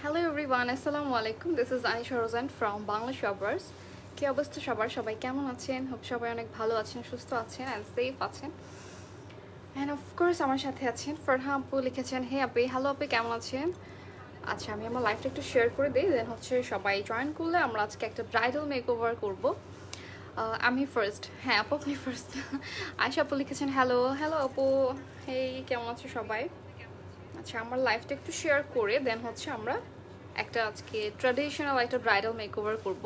Hello everyone, আসসালামু আলাইকুম। This is Anisha Rosen from Bangla Shoppers. কি অবস্থা সবার? সবাই কেমন আছেন? হোপ সবাই অনেক ভালো আছেন, সুস্থ আছেন and safe আছেন। And of course আমার সাথে আছেন ফারহা আপু, লিখেছেন হে আপু, হ্যালো আপু কেমন আছেন? আচ্ছা, আমি আমার লাইফটা একটু শেয়ার করে দিই, দেন হচ্ছে সবাই জয়েন করলে আমরা আজকে একটা ব্রাইডাল মেকওভার করব। আমি ফার্স্ট, হ্যাঁ আপু আপনি ফার্স্ট। আয়শা আপু লিখেছেন হ্যালো হ্যালো আপু, হেই কেমন আছো সবাই? আচ্ছা, আমার লাইফটা একটু শেয়ার করে দেন হচ্ছে আমরা একটা আজকে ট্র্যাডিশনাল একটা ব্রাইডাল মেকওভার করব।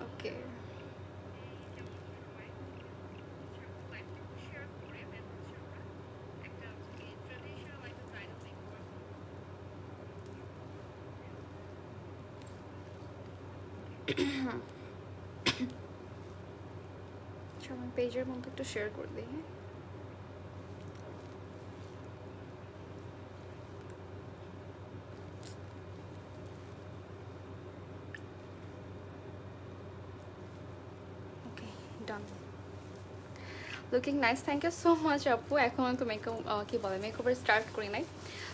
ওকে, আমি পেজের মধ্যে একটু শেয়ার করে দিই। হ্যাঁ, okay, done. Looking nice, thank you so much আপু। এখনও তো কি বলে মেকওভার স্টার্ট করি নাই।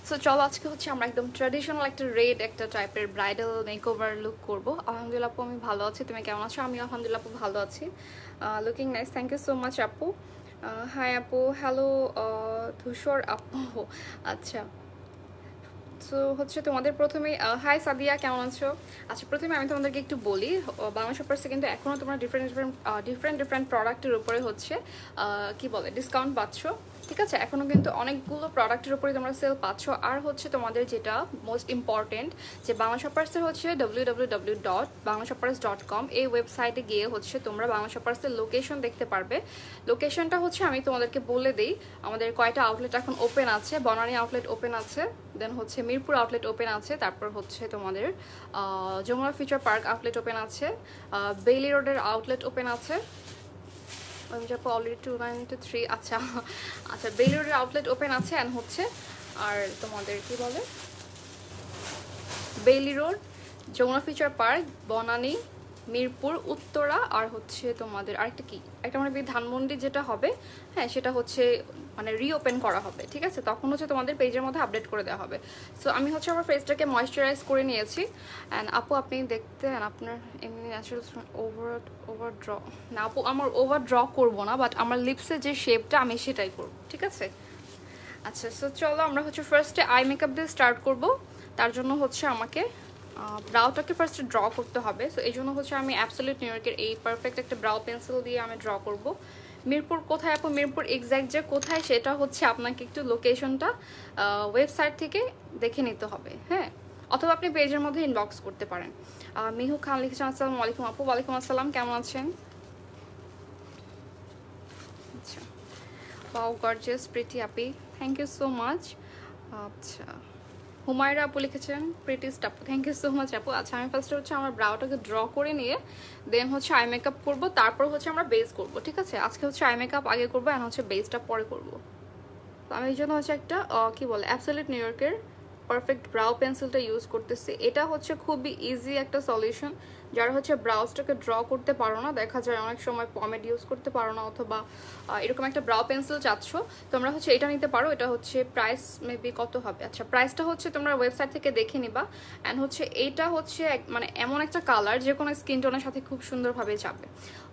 সো চলো আজকে হচ্ছে আমরা একদম ট্র্যাডিশনাল একটা রেড একটা টাইপের ব্রাইডাল মেকওভার লুক করব। আলহামদুলিল্লাহ আপু আমি ভালো আছি, তুমি কেমন আছো? আমি আলহামদুলিল্লাহ আপু ভালো আছি। Looking nice, thank you so much আপু। হাই আপু, হ্যালো ধূসর আপু। আচ্ছা, সো হচ্ছে তোমাদের প্রথমে হাই সাদিয়া কেমন আছো? আচ্ছা, প্রথমে আমি তোমাদেরকে একটু বলি, বাংলা শপার্সে কিন্তু এখনও তোমরা ডিফারেন্ট প্রোডাক্টের উপরে হচ্ছে কি বলে ডিসকাউন্ট পাচ্ছ। ঠিক আছে, এখনও কিন্তু অনেকগুলো প্রোডাক্টের উপরে তোমরা সেল পাচ্ছ। আর হচ্ছে তোমাদের যেটা মোস্ট ইম্পর্টেন্ট, যে বাংলা শপার্সের হচ্ছে www.banglashoppers.com, এই ওয়েবসাইটে গিয়ে হচ্ছে তোমরা বাংলা শপার্সের লোকেশন দেখতে পারবে। লোকেশনটা হচ্ছে আমি তোমাদেরকে বলে দিই, আমাদের কয়টা আউটলেট এখন ওপেন আছে। বনানী আউটলেট ওপেন আছে, দেন হচ্ছে মিরপুর আউটলেট ওপেন আছে, তারপর হচ্ছে তোমাদের Jamuna future park outlet open আছে, বেইলি রোডের আউটলেট ওপেন আছে। আমি যাবো অলরেডি 293। আচ্ছা আচ্ছা, বেইলি রোডের আউটলেট ওপেন আছে অ্যান্ড হচ্ছে আর তোমাদের কি বলে Bailey road, Jamuna future park, Banani, Mirpur, Uttara, আর হচ্ছে তোমাদের আরেকটা কি একটা মানে ধানমন্ডি যেটা হবে, হ্যাঁ সেটা হচ্ছে মানে রিওপেন করা হবে। ঠিক আছে, তখন হচ্ছে তোমাদের পেজের মধ্যে আপডেট করে দেওয়া হবে। সো আমি হচ্ছে আমার ফেসটাকে ময়েশ্চারাইজ করে নিয়েছি। অ্যান্ড আপু আপনি দেখতে আপনার এমনি ন্যাচারাল ওভার ড্র না আপু, আমার ওভার ড্র করবো না, বাট আমার লিপসের যে শেপটা আমি সেটাই করবো। ঠিক আছে, আচ্ছা সো চলো আমরা হচ্ছে ফার্স্টে আই মেকআপ দিয়ে স্টার্ট করব। তার জন্য হচ্ছে আমাকে ব্রাউটাকে ফার্স্টে ড্র করতে হবে। সো এই জন্য হচ্ছে আমি অ্যাবসলিউট নিউ ইয়র্কের এই পারফেক্ট একটা ব্রাউ পেন্সিল দিয়ে আমি ড্র করব। মিরপুর কোথায় আপু? মিরপুর এক্স্যাক্ট যে কোথায় সেটা হচ্ছে আপনাকে একটু লোকেশনটা ওয়েবসাইট থেকে দেখে নিতে হবে, হ্যাঁ, অথবা আপনি পেজের মধ্যে ইনবক্স করতে পারেন। মিহু খান লিখেছেন আসসালামু আলাইকুম আপু। ওয়ালাইকুম আসসালাম, কেমন আছেন? আচ্ছা, wow gorgeous pretty Api, thank you so much. আচ্ছা, হুমায়রা আপু লিখেছেন প্রিটিস্ট আপু, থ্যাংক ইউ সো মাচ আপু। আচ্ছা, আমি ফার্স্টে হচ্ছে আমার ব্রাউটাকে ড্র করে নিয়ে দেন হচ্ছে আই মেকআপ করবো, তারপর হচ্ছে আমরা বেস করবো। ঠিক আছে, আজকে হচ্ছে আই মেকআপ আগে করবো আর হচ্ছে বেসটা পরে করবো। তো আমি এই জন্য হচ্ছে একটা কি বলে অ্যাবসলিউট নিউ ইয়র্কের পারফেক্ট ব্রাউ পেন্সিলটা ইউজ করতেছি। এটা হচ্ছে খুবই ইজি একটা সলিউশন। যারা হচ্ছে ব্রাউজটাকে ড্র করতে পারো না, দেখা যায় অনেক সময় পমেড ইউজ করতে পারো না, অথবা এরকম একটা ব্রাউ পেন্সিল চাচ্ছ, তোমরা হচ্ছে এটা নিতে পারো। এটা হচ্ছে প্রাইস মেবি কত হবে, আচ্ছা প্রাইসটা হচ্ছে তোমরা ওয়েবসাইট থেকে দেখে নিবা। অ্যান্ড হচ্ছে এইটা হচ্ছে মানে এমন একটা কালার যে কোনো স্কিন টোনের সাথে খুব সুন্দরভাবে যাবে।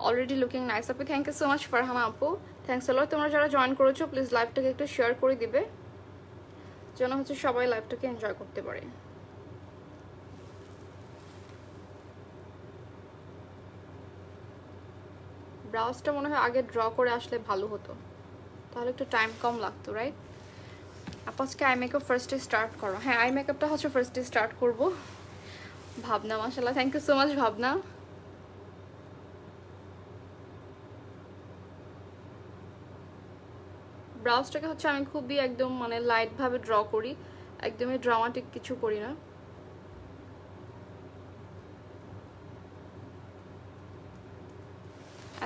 অলরেডি লুকিং নাইস আপু, thank you so much Farhana আপু, থ্যাংকস আ লট। তোমরা যারা জয়েন করেছো প্লিজ লাইভটাকে একটু শেয়ার করে দিবে, যেন হচ্ছে সবাই লাইভটাকে এনজয় করতে পারে। ব্রাউজটা মনে হয় আগে ড্র করে আসলে ভালো হতো, তাহলে একটু টাইম কম লাগতো, রাইট? আপু আজকে আই মেকআপ ফার্স্টে স্টার্ট করো। হ্যাঁ, আই মেকআপটা হচ্ছে ফার্স্টে স্টার্ট করব। ভাবনা মাশাআল্লাহ, থ্যাংক ইউ সো মাচ ভাবনা। ব্রাউজটাকে হচ্ছে আমি খুবই একদম মানে লাইটভাবে ড্র করি, একদমই ড্রামাটিক কিছু করি না।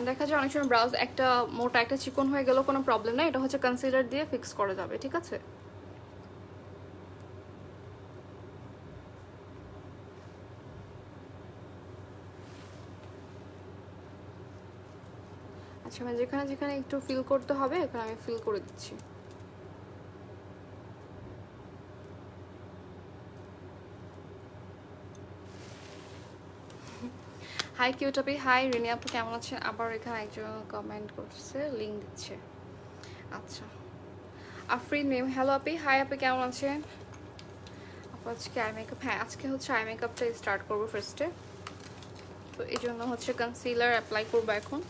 দেখা যায় অনেক সময় ব্রাউজ একটা মোটা একটা চিকন হয়ে গেল, কোনো প্রবলেম না, এটা হচ্ছে কনসিলার দিয়ে ফিক্স করা যাবে। ঠিক আছে, আচ্ছা আমি যেখানে যেখানে একটু ফিল করতে হবে এখানে আমি ফিল করে দিচ্ছি। হাই কিউটাপি, হাই রিনি আপু কেমন আছেন? আবার এখানে একজন কমেন্ট করছে, লিঙ্ক দিচ্ছে। আচ্ছা, আফরিন নেম, হ্যালো আপি, হাই আপি কেমন আছেন? আপু আজকে আই মেকআপ, হ্যাঁ আজকে হচ্ছে আই মেকআপটা স্টার্ট করবো ফার্স্টে। তো এই জন্য হচ্ছে কনসিলার অ্যাপ্লাই করবো এখন।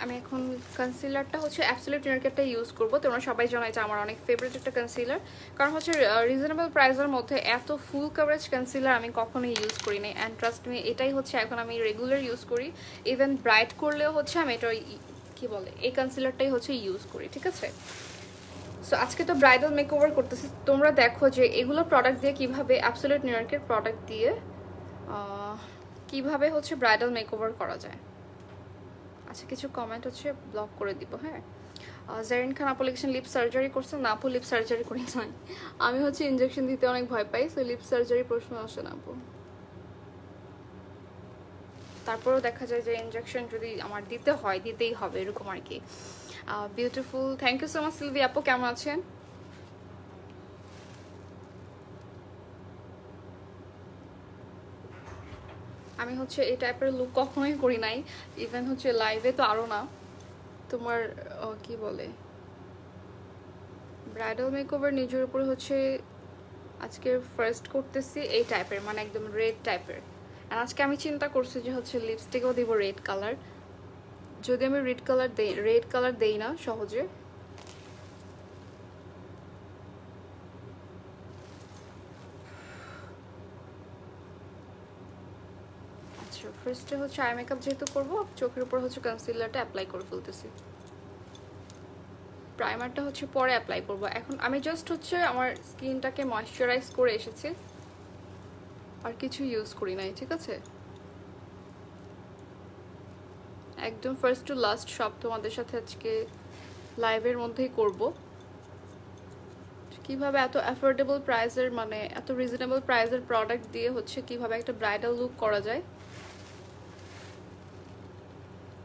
আমি এখন কনসিলারটা হচ্ছে অ্যাবসলিউট নিউইয়র্কেরটা ইউজ করবো। তোমরা সবাই জানো এটা আমার অনেক ফেভারিট একটা কনসিলার, কারণ হচ্ছে রিজনেবল প্রাইসের মধ্যে এত ফুল কভারেজ কনসিলার আমি কখনোই ইউজ করি নাই। অ্যান্ড ট্রাস্ট মি, এটাই হচ্ছে এখন আমি রেগুলার ইউজ করি। ইভেন ব্রাইট করলেও হচ্ছে আমি এটা কি বলে এই কনসিলারটাই হচ্ছে ইউজ করি, ঠিক আছে? সো আজকে তো ব্রাইডাল মেকওভার করতেছি। তোমরা দেখো যে এগুলো প্রোডাক্ট দিয়ে কিভাবে, অ্যাবসলিউট নিউইয়র্কের প্রোডাক্ট দিয়ে কিভাবে হচ্ছে ব্রাইডাল মেকওভার করা যায়। আচ্ছা, কিছু কমেন্ট হচ্ছে ব্লক করে দিব। হ্যাঁ, জারিন খান আপু লিখছেন লিপ সার্জারি করছেন না? আপু লিপ সার্জারি করি নাই, আমি হচ্ছে ইনজেকশন দিতে অনেক ভয় পাই, সো লিপ সার্জারি প্রশ্ন আসে না আপু। তারপরেও দেখা যায় যে ইনজেকশন যদি আমার দিতে হয়, দিতেই হবে, এরকম আর কি। Beautiful, thank you so much Silvi আপু, কেমন আছেন? আমি হচ্ছে এই টাইপের লুক কখনোই করি নাই, ইভেন হচ্ছে লাইভে তো আরও না। তোমার কি বলে ব্রাইডাল মেকওভার নিজের উপরে হচ্ছে আজকে ফার্স্ট করতেছি এই টাইপের, মানে একদম রেড টাইপের। আর আজকে আমি চিন্তা করছি যে হচ্ছে লিপস্টিকও দিব রেড কালার, যদি আমি রেড কালার দেই না সহজে। আচ্ছা, ফার্স্টে হচ্ছে আই মেকআপ যেহেতু করবো, চোখের উপর হচ্ছে কনসিলারটা অ্যাপ্লাই করে ফেলতেছি। প্রাইমারটা হচ্ছে পরে অ্যাপ্লাই করব। এখন আমি জাস্ট হচ্ছে আমার স্কিনটাকে ময়শ্চারাইজ করে এসেছি, আর কিছু ইউজ করি নাই, ঠিক আছে? একদম ফার্স্ট টু লাস্ট সব তোমাদের সাথে আজকে লাইভের মধ্যেই করব, কিভাবে এত অ্যাফোর্ডেবল প্রাইসের, মানে এত রিজনেবল প্রাইসের প্রোডাক্ট দিয়ে হচ্ছে কিভাবে একটা ব্রাইডাল লুক করা যায়।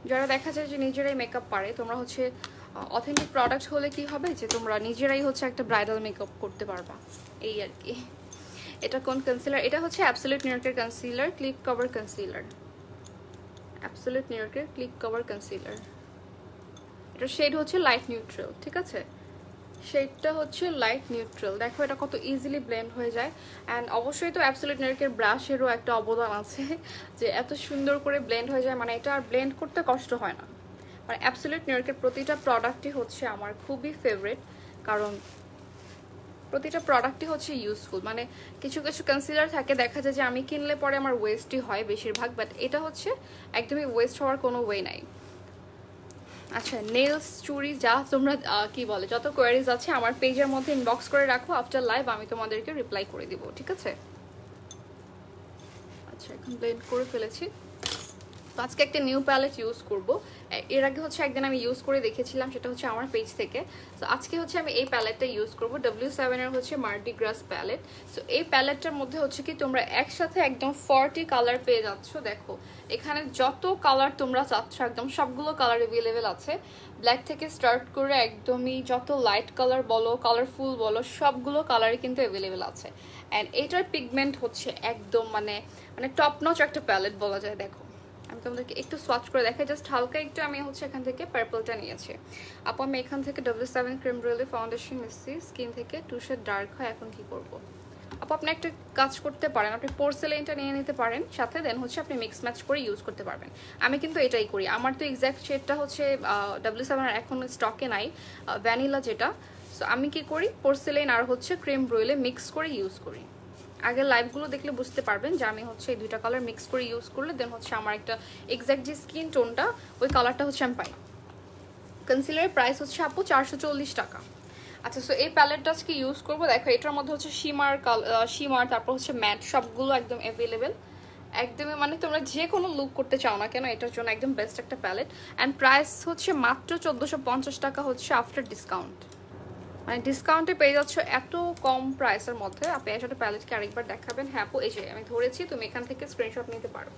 যারা দেখা যায় যে নিজেরাই মেকআপ পারে, তোমরা হচ্ছে অথেন্টিক প্রোডাক্ট হলে কি হবে যে তোমরা নিজেরাই হচ্ছে একটা ব্রাইডাল মেকআপ করতে পারবা, এই আর কি। এটা কোন কনসিলার? এটা হচ্ছে অ্যাবসলিউট নিউইয়র্কের concealer, clip cover concealer, absolute নিউইয়র্কের ক্লিপ কভার কনসিলার। এটা শেড হচ্ছে লাইট নিউট্রাল, ঠিক আছে? শেডটা হচ্ছে লাইট নিউট্রাল। দেখো এটা কত ইজিলি ব্লেন্ড হয়ে যায়। অ্যান্ড অবশ্যই তো অ্যাবসলিউট নিউইয়র্কের ব্রাশেরও একটা অবদান আছে, যে এত সুন্দর করে ব্লেন্ড হয়ে যায়, মানে এটা আর ব্লেন্ড করতে কষ্ট হয় না। মানে অ্যাবসলিউট নিউইয়র্কের প্রতিটা প্রোডাক্টই হচ্ছে আমার খুবই ফেভারিট, কারণ প্রতিটা প্রোডাক্টই হচ্ছে ইউজফুল। মানে কিছু কিছু কনসিলার থাকে দেখা যায় যে আমি কিনলে পরে আমার ওয়েস্টই হয় বেশিরভাগ, বাট এটা হচ্ছে একদমই ওয়েস্ট হওয়ার কোনো ওয়ে নাই। আচ্ছা, নেলস, চুড়ি, যা তোমরা কি বলে যত কোয়ারিজ আছে আমার পেজের মধ্যে ইনবক্স করে রাখো, আফটার লাইভ আমি তোমাদেরকে রিপ্লাই করে দিব, ঠিক আছে? আচ্ছা, এখন ব্লেন্ড করে ফেলেছি। তো আজকে একটা নিউ প্যালেট ইউজ করব। এর আগে হচ্ছে একদিন আমি ইউজ করে দেখেছিলাম, সেটা হচ্ছে আমার পেজ থেকে। তো আজকে হচ্ছে আমি এই প্যালেটটা ইউজ করব, W7 এর হচ্ছে মার্ডি গ্রাস প্যালেট। সো এই প্যালেটটার মধ্যে হচ্ছে কি তোমরা একসাথে একদম 40 কালার পেয়ে যাচ্ছ। দেখো এখানে যত কালার তোমরা চাচ্ছ একদম সবগুলো কালার অ্যাভেলেবেল আছে, ব্ল্যাক থেকে স্টার্ট করে একদমই যত লাইট কালার বলো, কালারফুল বলো, সবগুলো কালারই কিন্তু অ্যাভেলেবেল আছে। অ্যান্ড এটার পিগমেন্ট হচ্ছে একদম মানে টপ নচ একটা প্যালেট বলা যায়। দেখো আমি তোমাদেরকে একটু সোয়াচ করে দেখাই, জাস্ট হালকা একটু আমি হচ্ছে এখান থেকে পার্পলটা নিয়েছি। আপু আমি এখান থেকে W7 ক্রিম ব্রিলি ফাউন্ডেশন নিচ্ছি, স্কিন থেকে টু শেড ডার্ক হয়। এখন কি করব আপু? আপনি একটা কাজ করতে পারেন, আপনি পোর্সেলেইনটা নিয়ে নিতে পারেন সাথে, দেন হচ্ছে আপনি মিক্স ম্যাচ করে ইউজ করতে পারবেন। আমি কিন্তু এটাই করি। আমার তো এক্স্যাক্ট শেডটা হচ্ছে W7 এখন স্টকে নাই, ভ্যানিলা যেটা। সো আমি কি করি, পোর্সেলেইন আর হচ্ছে ক্রিম ব্রিলি মিক্স করে ইউজ করি। আগের লাইভগুলো দেখলে বুঝতে পারবেন যে আমি হচ্ছে এই দুইটা কালার মিক্স করে ইউজ করলে দেন হচ্ছে আমার একটা এক্স্যাক্ট যে স্কিন টোনটা ওই কালারটা হচ্ছে আমি পাই। কনসিলারের প্রাইস হচ্ছে আপু 440 টাকা। আচ্ছা, সো এই প্যালেটটা আজকে ইউজ করবো। দেখো এটার মধ্যে হচ্ছে শিমার তারপর হচ্ছে ম্যাট সবগুলো একদম অ্যাভেলেবেল, একদমই মানে তোমরা যে কোনো লুক করতে চাও না কেন এটার জন্য একদম বেস্ট একটা প্যালেট। অ্যান্ড প্রাইস হচ্ছে মাত্র 1450 টাকা হচ্ছে আফটার ডিসকাউন্ট। মানে ডিসকাউন্টে পেয়ে যাচ্ছ এত কম প্রাইসের মধ্যে। আপনি এর সাথে প্যালেটকে আরেকবার দেখাবেন? হ্যাঁ আপু, এই যে আমি ধরেছি, তুমি এখান থেকে স্ক্রিনশট নিতে পারো।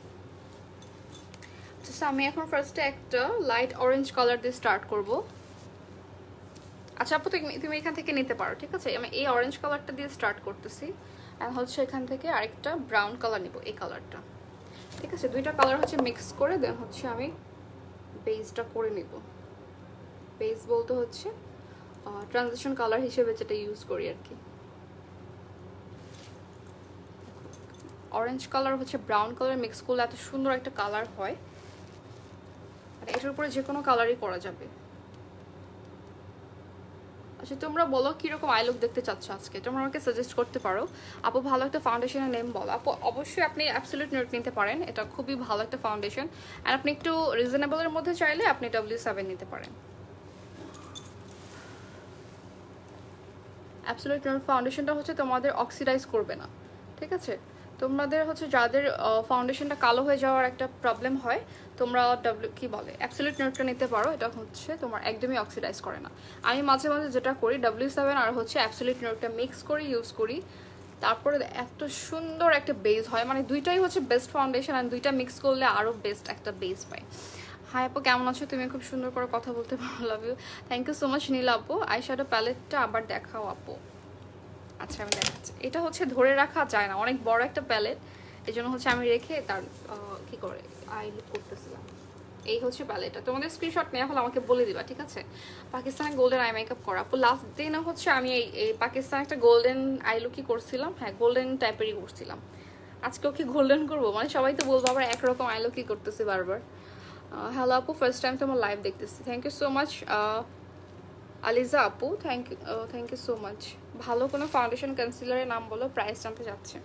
আমি এখন ফার্স্টে একটা লাইট অরেঞ্জ কালার দিয়ে স্টার্ট করব। আচ্ছা আপু তুমি এখান থেকে নিতে পারো, ঠিক আছে? আমি এই অরেঞ্জ কালারটা দিয়ে স্টার্ট করতেছি, আর হচ্ছে এখান থেকে আরেকটা ব্রাউন কালার নিব, এই কালারটা, ঠিক আছে? দুইটা কালার হচ্ছে মিক্স করে দেন হচ্ছে আমি বেসটা করে নিব। বেস বলতে হচ্ছে ট্রানজিশন কালার হিসেবে যেটা ইউজ করি আর কি। অরেঞ্জ কালার হচ্ছে ব্রাউন কালার মিক্স করলে এত সুন্দর একটা কালার হয়, আর এটার উপরে যে কোনো কালারই করা যাবে। আচ্ছা তোমরা বলো কিরকম আই লুক দেখতে চাচ্ছ আজকে, তোমরা আমাকে সাজেস্ট করতে পারো। আপু ভালো একটা ফাউন্ডেশনের নেম বলো। আপু অবশ্যই আপনি অ্যাবসলিউট নিউড নিতে পারেন, এটা খুবই ভালো একটা ফাউন্ডেশন। আর আপনি একটু রিজনেবলের মধ্যে চাইলে আপনি W7 নিতে পারেন। অ্যাবসলিউট নিউড ফাউন্ডেশনটা হচ্ছে তোমাদের অক্সিডাইজ করবে না, ঠিক আছে? তোমাদের হচ্ছে যাদের ফাউন্ডেশনটা কালো হয়ে যাওয়ার একটা প্রবলেম হয়, তোমরা কি বলে অ্যাবসলিউট নিউডটা নিতে পারো, এটা হচ্ছে তোমার একদমই অক্সিডাইজ করে না। আমি মাঝে মাঝে যেটা করি W7 আর হচ্ছে অ্যাবসলিউট নিউডটা মিক্স করে ইউজ করি, তারপরে এত সুন্দর একটা বেস হয়, মানে দুইটাই হচ্ছে বেস্ট ফাউন্ডেশন, আর দুইটা মিক্স করলে আরও বেস্ট একটা বেস পাই। হাই আপু কেমন আছো তুমি? খুব সুন্দর করে কথা বলতে ভালো love you, thank you so much Nila আপু। আইশ্যাডো প্যালেটটা আবার দেখাও আপু। আচ্ছা আমি দেখাচ্ছি, এটা হচ্ছে ধরে রাখা যায় না, অনেক বড় একটা প্যালেট, এই জন্য হচ্ছে আমি রেখে তার কি করে আই লুক করতেছিলাম। এই হচ্ছে প্যালেটটা, তোমাদের স্ক্রিনশট নেওয়া হলে আমাকে বলে দিবা, ঠিক আছে? পাকিস্তানে গোল্ডেন আই মেকআপ করা আপু লাস্ট দিনে হচ্ছে আমি এই পাকিস্তানে একটা গোল্ডেন আই লুকই করছিলাম, হ্যাঁ গোল্ডেন টাইপেরই করছিলাম। আজকেও কি গোল্ডেন করবো? মানে সবাই তো বলবো আবার একরকম আই লুকই করতেছি বারবার। হ্যালো আপু ফার্স্ট টাইম তোমার লাইভ দেখতেছি, thank you so much Aliza আপু, থ্যাংক ইউ সো মাচ। ভালো কোনো ফাউন্ডেশন কনসিলারের নাম বলো, প্রাইস জানতে চাচ্ছে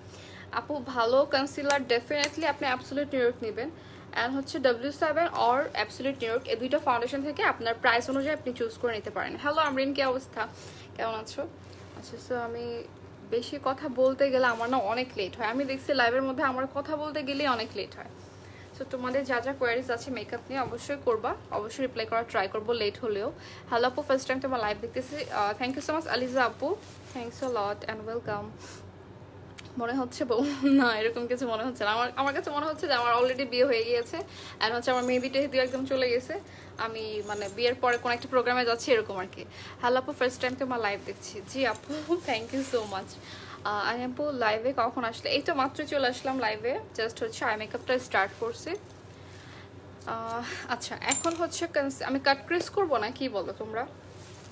আপু। ভালো কনসিলার ডেফিনেটলি আপনি অ্যাবসলিউট নিউইয়র্ক নেবেন, অ্যান্ড হচ্ছে W7 অর অ্যাবসলিউট নিউইয়র্ক, এই দুইটা ফাউন্ডেশন থেকে আপনার প্রাইস অনুযায়ী আপনি চুজ করে নিতে পারেন। হ্যালো আমরিন, কি অবস্থা, কেমন আছো? আচ্ছা সো আমি বেশি কথা বলতে গেলে আমার না অনেক লেট হয়, আমি দেখছি লাইভের মধ্যে আমার কথা বলতে গেলেই অনেক লেট হয়। সো তোমাদের যা যা কোয়ারিজ আছে মেকআপ নিয়ে অবশ্যই করবা, অবশ্যই রিপ্লাই করার ট্রাই করবো লেট হলেও। হ্যালো আপু ফার্স্ট টাইম তোমার লাইভ দেখতেছি, thank you so much Aliza আপু, thanks a lot and welcome. মনে হচ্ছে না এরকম কিছু মনে হচ্ছে না, আমার কাছে মনে হচ্ছে যে আমার অলরেডি বিয়ে হয়ে গিয়েছে, অ্যান্ড হচ্ছে আমার মেহেদি টেহেদি একদম চলে গেছে, আমি মানে বিয়ের পরে কোনো একটা প্রোগ্রামে যাচ্ছি এরকম আর কি। হ্যালো আপু ফার্স্ট টাইম তোমার লাইভ দেখছি, জি আপু থ্যাংক ইউ সো মাচ। আই আপু লাইভে কখন আসলে? এই তো মাত্র চলে আসলাম লাইভে, জাস্ট হচ্ছে আই মেকআপটা স্টার্ট করছি। আচ্ছা এখন হচ্ছে আমি কাট ক্রিস করবো না, কি বলো তোমরা?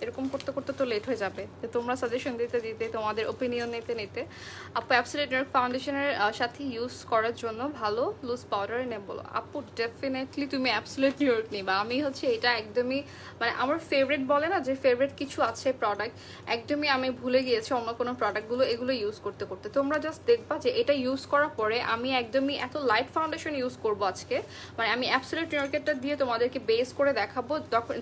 এরকম করতে করতে তো লেট হয়ে যাবে, তো তোমরা সাজেশন দিতে দিতে তোমাদের ওপিনিয়ন নিতে নিতে আপু অ্যাবসলিউট নিউড ফাউন্ডেশনের সাথে ইউজ করার জন্য ভালো লুজ পাউডারের নেম বলো। আপু ডেফিনেটলি তুমি অ্যাবসলিউট নিউড নিবা, আমি হচ্ছে এটা একদমই মানে আমার ফেভারিট বলে না যে ফেভারিট কিছু আছে প্রোডাক্ট, একদমই আমি ভুলে গিয়েছি অন্য কোনো প্রোডাক্টগুলো, এগুলো ইউজ করতে করতে তোমরা জাস্ট দেখবা যে এটা ইউজ করার পরে আমি একদমই এত লাইট ফাউন্ডেশন ইউজ করবো আজকে, মানে আমি অ্যাবসলিউট নিউডটা দিয়ে তোমাদেরকে বেস করে দেখাবো,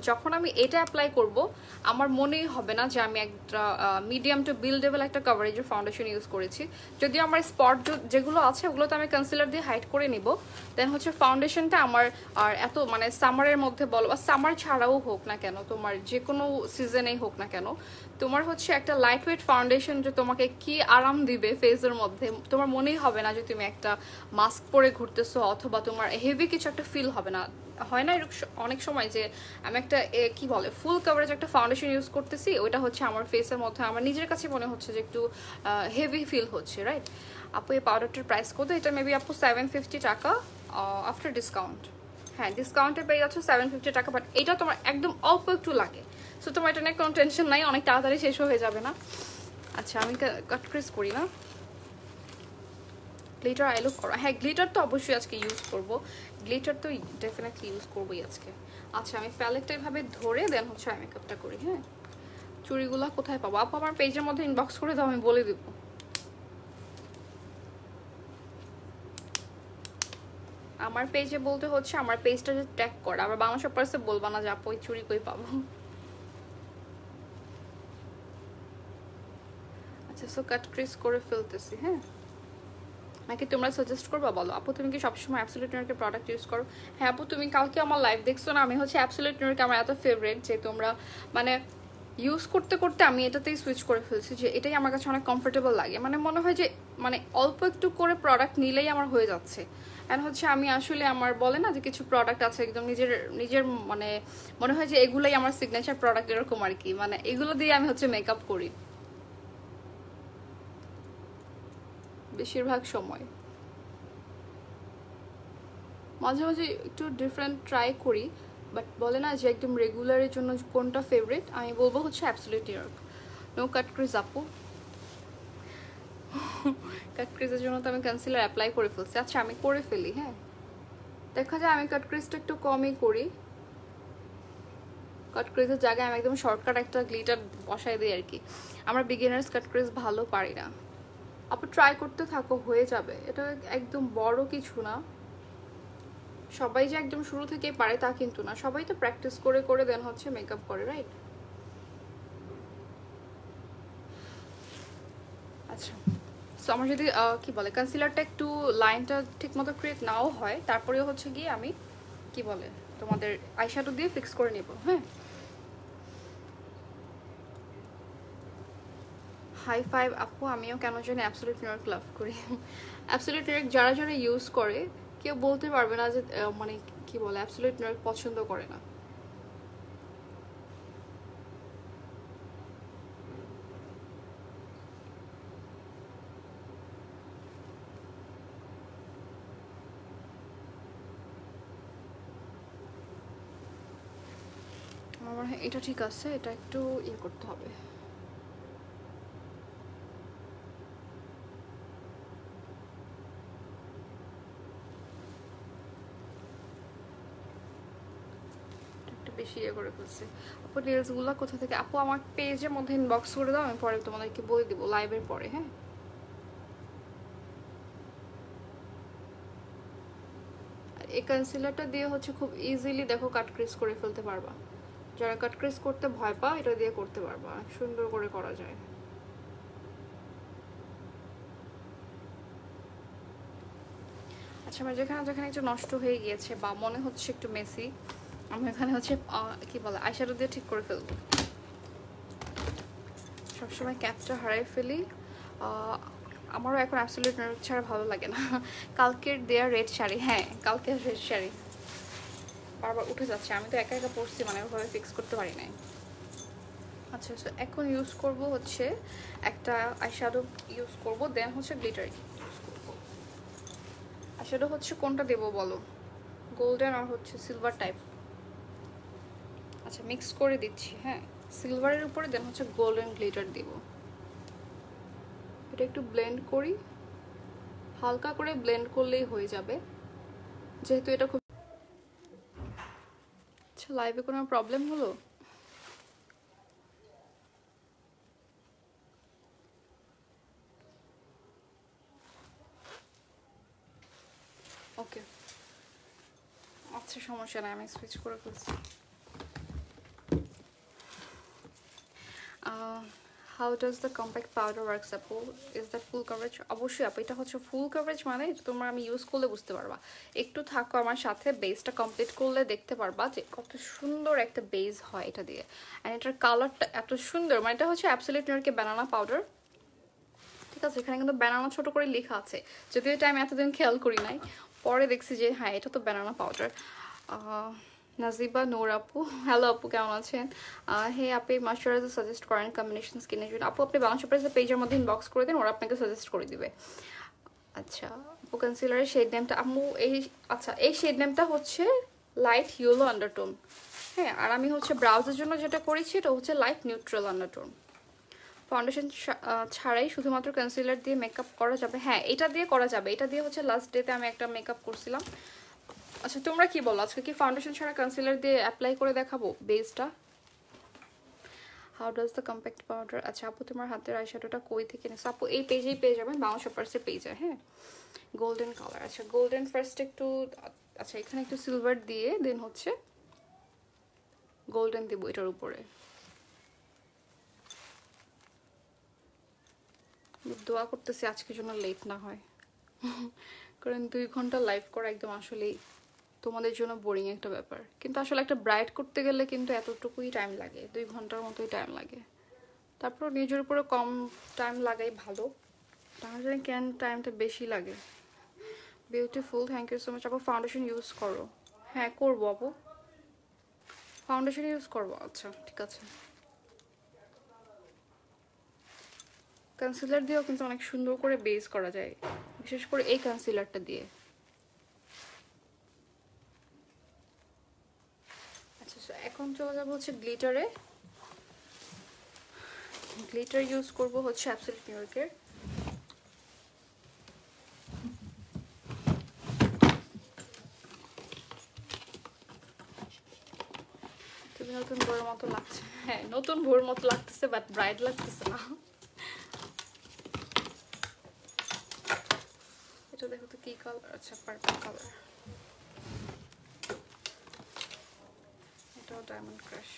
যখন আমি এটা অ্যাপ্লাই করবো আমার মনেই হবে না যে আমি একটা মিডিয়াম টু বিল্ডেবল একটা কভারেজের ফাউন্ডেশন ইউজ করেছি। যদিও আমার স্পট যেগুলো আছে ওগুলো তো আমি কনসিলার দিয়ে হাইড করে নিব, দেন হচ্ছে ফাউন্ডেশনটা আমার আর এত মানে সামারের মধ্যে বলো বা সামার ছাড়াও হোক না কেন, তোমার যে কোনো সিজনেই হোক না কেন, তোমার হচ্ছে একটা লাইট ওয়েট ফাউন্ডেশন যে তোমাকে কি আরাম দিবে ফেসের মধ্যে, তোমার মনেই হবে না যে তুমি একটা মাস্ক পরে ঘুরতেছো, অথবা তোমার হেভি কিছু একটা ফিল হবে না। হয় না এরকম অনেক সময় যে আমি একটা কি বলে ফুল কভারেজ একটা ফাউন্ডেশন ইউজ করতেছি, ওইটা হচ্ছে আমার ফেসের মধ্যে আমার নিজের কাছে মনে হচ্ছে যে একটু হেভি ফিল হচ্ছে, রাইট? আপু এই পাউডারটার প্রাইস কত? এটা মেবি আপু 750 টাকা আফটার ডিসকাউন্ট, হ্যাঁ ডিসকাউন্টে পেয়ে যাচ্ছ 750 টাকা, বাট এটা তোমার একদম অল্প একটু লাগে, সো তোমার এটা নিয়ে কোনো টেনশন নাই, অনেক তাড়াতাড়ি শেষ হয়ে যাবে না। আচ্ছা আমি কাট ক্রিস করি না, গ্লিটার আই লুক করো, হ্যাঁ গ্লিটার তো অবশ্যই আজকে ইউজ করবো, গ্লিটার তো ডেফিনেটলি ইউজ করবোই আজকে। আচ্ছা আমি প্যালেটটা এভাবে ধরে দেন হচ্ছে আই মেকআপটা করি। হ্যাঁ চুড়িগুলো কোথায় পাবো আপু? আমার পেজের মধ্যে ইনবক্স করে দাও, আমি বলে দিব। আমার পেজে বলতে হচ্ছে আমার পেজটা যে ট্যাগ করা, আবার বাংলা শপার্সে বলবা না যে আপু ওই চুড়ি কই পাবো। আচ্ছা সো কাট ক্রিস করে ফেলতেছি, হ্যাঁ নাকি তোমরা সাজেস্ট করবা বলো? আপু তুমি কি সবসময় অ্যাবসলিউট নিউডের প্রোডাক্ট ইউজ করো? হ্যাঁ আপু তুমি কালকে আমার লাইভ দেখছো না, আমি হচ্ছে অ্যাবসলিউট নিউডকে আমার এত ফেভারিট যে তোমরা মানে ইউজ করতে করতে আমি এটাতেই সুইচ করে ফেলছি, যে এটাই আমার কাছে অনেক কমফোর্টেবল লাগে, মানে মনে হয় যে মানে অল্প একটু করে প্রোডাক্ট নিলেই আমার হয়ে যাচ্ছে। অ্যান্ড হচ্ছে আমি আসলে আমার বলে না যে কিছু প্রোডাক্ট আছে একদম নিজের নিজের মানে মনে হয় যে এগুলোই আমার সিগনেচার প্রোডাক্ট, এরকম আর কি। মানে এগুলো দিয়ে আমি হচ্ছে মেকআপ করি বেশিরভাগ সময়। মাঝে মাঝে একটু ডিফারেন্ট ট্রাই করি, বাট বলে না যে একদম রেগুলারের জন্য কোনটা ফেভারিট, আমি বলবো হচ্ছে অ্যাবসলিউট নিউ ইয়র্ক। নো কাট ক্রিজ আপু, কাট ক্রিজের জন্য তো আমি কনসিলার অ্যাপ্লাই করে ফেলছি। আচ্ছা আমি করে ফেলি, হ্যাঁ দেখা যায় আমি কাট ক্রিজটা একটু কমই করি। কাট ক্রিজের জায়গায় আমি একদম শর্টকাট একটা গ্লিটার বসাই দিই আর কি। আমরা বিগিনার্স কাট ক্রিজ ভালো পারি না। আপু ট্রাই করতে থাকো, হয়ে যাবে, এটা একদম বড় কিছু না। সবাই যে একদম শুরু থেকেই পারে তা কিন্তু না, সবাই তো প্র্যাকটিস করে করে দেন হচ্ছে মেকআপ করে, রাইট? আচ্ছা সো আমার যদি কি বলে কনসিলারটা একটু লাইনটা ঠিক মতো ক্রিয়েট নাও হয়, তারপরেও হচ্ছে গিয়ে আমি কি বলে তোমাদের আইশ্যাডো দিয়ে ফিক্স করে নেব। হ্যাঁ হাই ফাইভ আপু, আমিও কেন জানি অ্যাবসলিউট নিউ ইয়র্ক লাভ করি। অ্যাবসলিউট নিউ ইয়র্ক যারা যারা ইউজ করে কেউ বলতে পারবে না যে মানে কি বলে অ্যাবসলিউট নিউ ইয়র্ক পছন্দ করে না। আমার মনে হয় এটা ঠিক আছে, এটা একটু ইয়ে করতে হবে। একটু বেশি ইয়ে করে ফেলছি। আপু রিলসগুলো কোথা থেকে? আপু আমার পেজের মধ্যে ইনবক্স করে দাও, আমি পরে তোমাদেরকে বলে দিব লাইভের পরে। হ্যাঁ এই কনসিলারটা দিয়ে হচ্ছে খুব ইজিলি দেখো কাট ক্রিজ করে ফেলতে পারবা। যারা কাট ক্রিজ করতে ভয় পা এটা দিয়ে করতে পারবা, সুন্দর করে করা যায়। আচ্ছা আমার যেখানে যেখানে একটু নষ্ট হয়ে গিয়েছে বা মনে হচ্ছে একটু মেসি, আমি এখানে হচ্ছে কি বলে আইশ্যাডো দিয়ে ঠিক করে ফেলবো। সবসময় ক্যাপটা হারাই ফেলি। আমারও এখন অ্যাবসলিউট নিউ ইয়র্ক ছাড়া ভালো লাগে না। কালকের দেয়া রেড শাড়ি, হ্যাঁ কালকের রেড শাড়ি বারবার উঠে যাচ্ছে, আমি তো একা একা পরছি মানে ওভাবে ফিক্স করতে পারি নাই। আচ্ছা সো এখন ইউজ করব হচ্ছে একটা আইশ্যাডো ইউজ করব, দেন হচ্ছে গ্লিটার ইউজ করব। আইশ্যাডো হচ্ছে কোনটা দেবো বলো, গোল্ডেন আর হচ্ছে সিলভার টাইপ? আচ্ছা মিক্স করে দিচ্ছি, হ্যাঁ সিলভারের উপরে দেন হচ্ছে গোল্ডেন গ্লিটার দিব। এটা একটু ব্লেন্ড করি, হালকা করে ব্লেন্ড করলেই হয়ে যাবে যেহেতু এটা খুব। আচ্ছা লাইভে কোনো প্রবলেম হলো? ওকে আচ্ছা সমস্যা নাই, আমি সুইচ করে ফেলছি। How does the compact powder works আপু, ইজ দ্যাট ফুল কভারেজ? অবশ্যই আপু এটা হচ্ছে ফুল কভারেজ, মানে তোমরা আমি ইউজ করলে বুঝতে পারবা। একটু থাকো আমার সাথে, বেসটা কমপ্লিট করলে দেখতে পারবা যে কত সুন্দর একটা বেস হয় এটা দিয়ে। অ্যান্ড এটার কালারটা এত সুন্দর, মানে এটা হচ্ছে অ্যাবসলিউট নিউ ইয়র্কের ব্যানানা পাউডার, ঠিক আছে? এখানে কিন্তু ব্যানানা ছোট করে লেখা আছে, যদিও এটা আমি এতদিন খেয়াল করি নাই, পরে দেখছি যে হ্যাঁ এটা তো ব্যানানা পাউডার। নাজিবা নূর আপু, হ্যালো আপু কেমন আছেন? হে আপনি ময়শ্চারাইজার সাজেস্ট করেন কম্বিনেশন স্কিনের জন্য? আপু আপনি বাংলা সারপ্রাইজের পেজের মধ্যে ইনবক্স করে দিন, ওরা আপনাকে সাজেস্ট করে দিবে। আচ্ছা আপু কনসিলারের শেড নেমটা আম্মু এই, আচ্ছা এই শেড নেমটা হচ্ছে লাইট ইয়েলো আন্ডারটোন, হ্যাঁ আর আমি হচ্ছে ব্রাউজের জন্য যেটা করেছি এটা হচ্ছে লাইট নিউট্রাল আন্ডারটোন। ফাউন্ডেশন ছাড়াই শুধুমাত্র কনসিলার দিয়ে মেকআপ করা যাবে? হ্যাঁ এটা দিয়ে করা যাবে, এটা দিয়ে হচ্ছে লাস্ট ডেতে আমি একটা মেকআপ করছিলাম। আচ্ছা তোমরা কি বলো, আজকে কি ফাউন্ডেশন ছাড়া কনসিলার দিয়ে অ্যাপ্লাই করে দেখাবো বেসটা? How does the compact powder? আচ্ছা আপু তোমার হাতের আইশ্যাডোটা কই থেকে নিস? আপু এই পেজেই পেয়ে যাবেন, বাংলা শপার্সের পেজে। হ্যাঁ গোল্ডেন কালার, আচ্ছা গোল্ডেন ফার্স্ট একটু, আচ্ছা এখানে একটু সিলভার দিয়ে দেন হচ্ছে গোল্ডেন দেবো এটার উপরে। দোয়া করতেছি আজকের জন্য লেট না হয়, কারণ 2 ঘন্টা লাইভ করা একদম আসলেই তোমাদের জন্য বোরিং একটা ব্যাপার, কিন্তু আসলে একটা ব্রাইট করতে গেলে কিন্তু এতটুকুই টাইম লাগে, 2 ঘন্টার মতোই টাইম লাগে। তারপর নিজের উপরে কম টাইম লাগাই ভালো, তাহলে কেন টাইমটা বেশি লাগে? Beautiful, thank you so much আপু। ফাউন্ডেশন ইউজ করো? হ্যাঁ করবো আপু, ফাউন্ডেশন ইউজ করবো। আচ্ছা ঠিক আছে। কনসিলার দিয়েও কিন্তু অনেক সুন্দর করে বেস করা যায়, বিশেষ করে এই কনসিলারটা দিয়ে। আচ্ছা এখন চলে যাবো হচ্ছে গ্লিটারে। গ্লিটার ইউজ করবো হচ্ছে অ্যাবসলিউট নিউ ইয়র্কের। তুমি নতুন বউয়ের মতো লাগছে। হ্যাঁ নতুন বউয়ের মতো লাগতেছে, বাট ব্রাইড লাগতেছে না। এটা দেখো তো কি কালার, আচ্ছা পার্পল কালার। এটাও ডায়মন্ড ক্রাশ।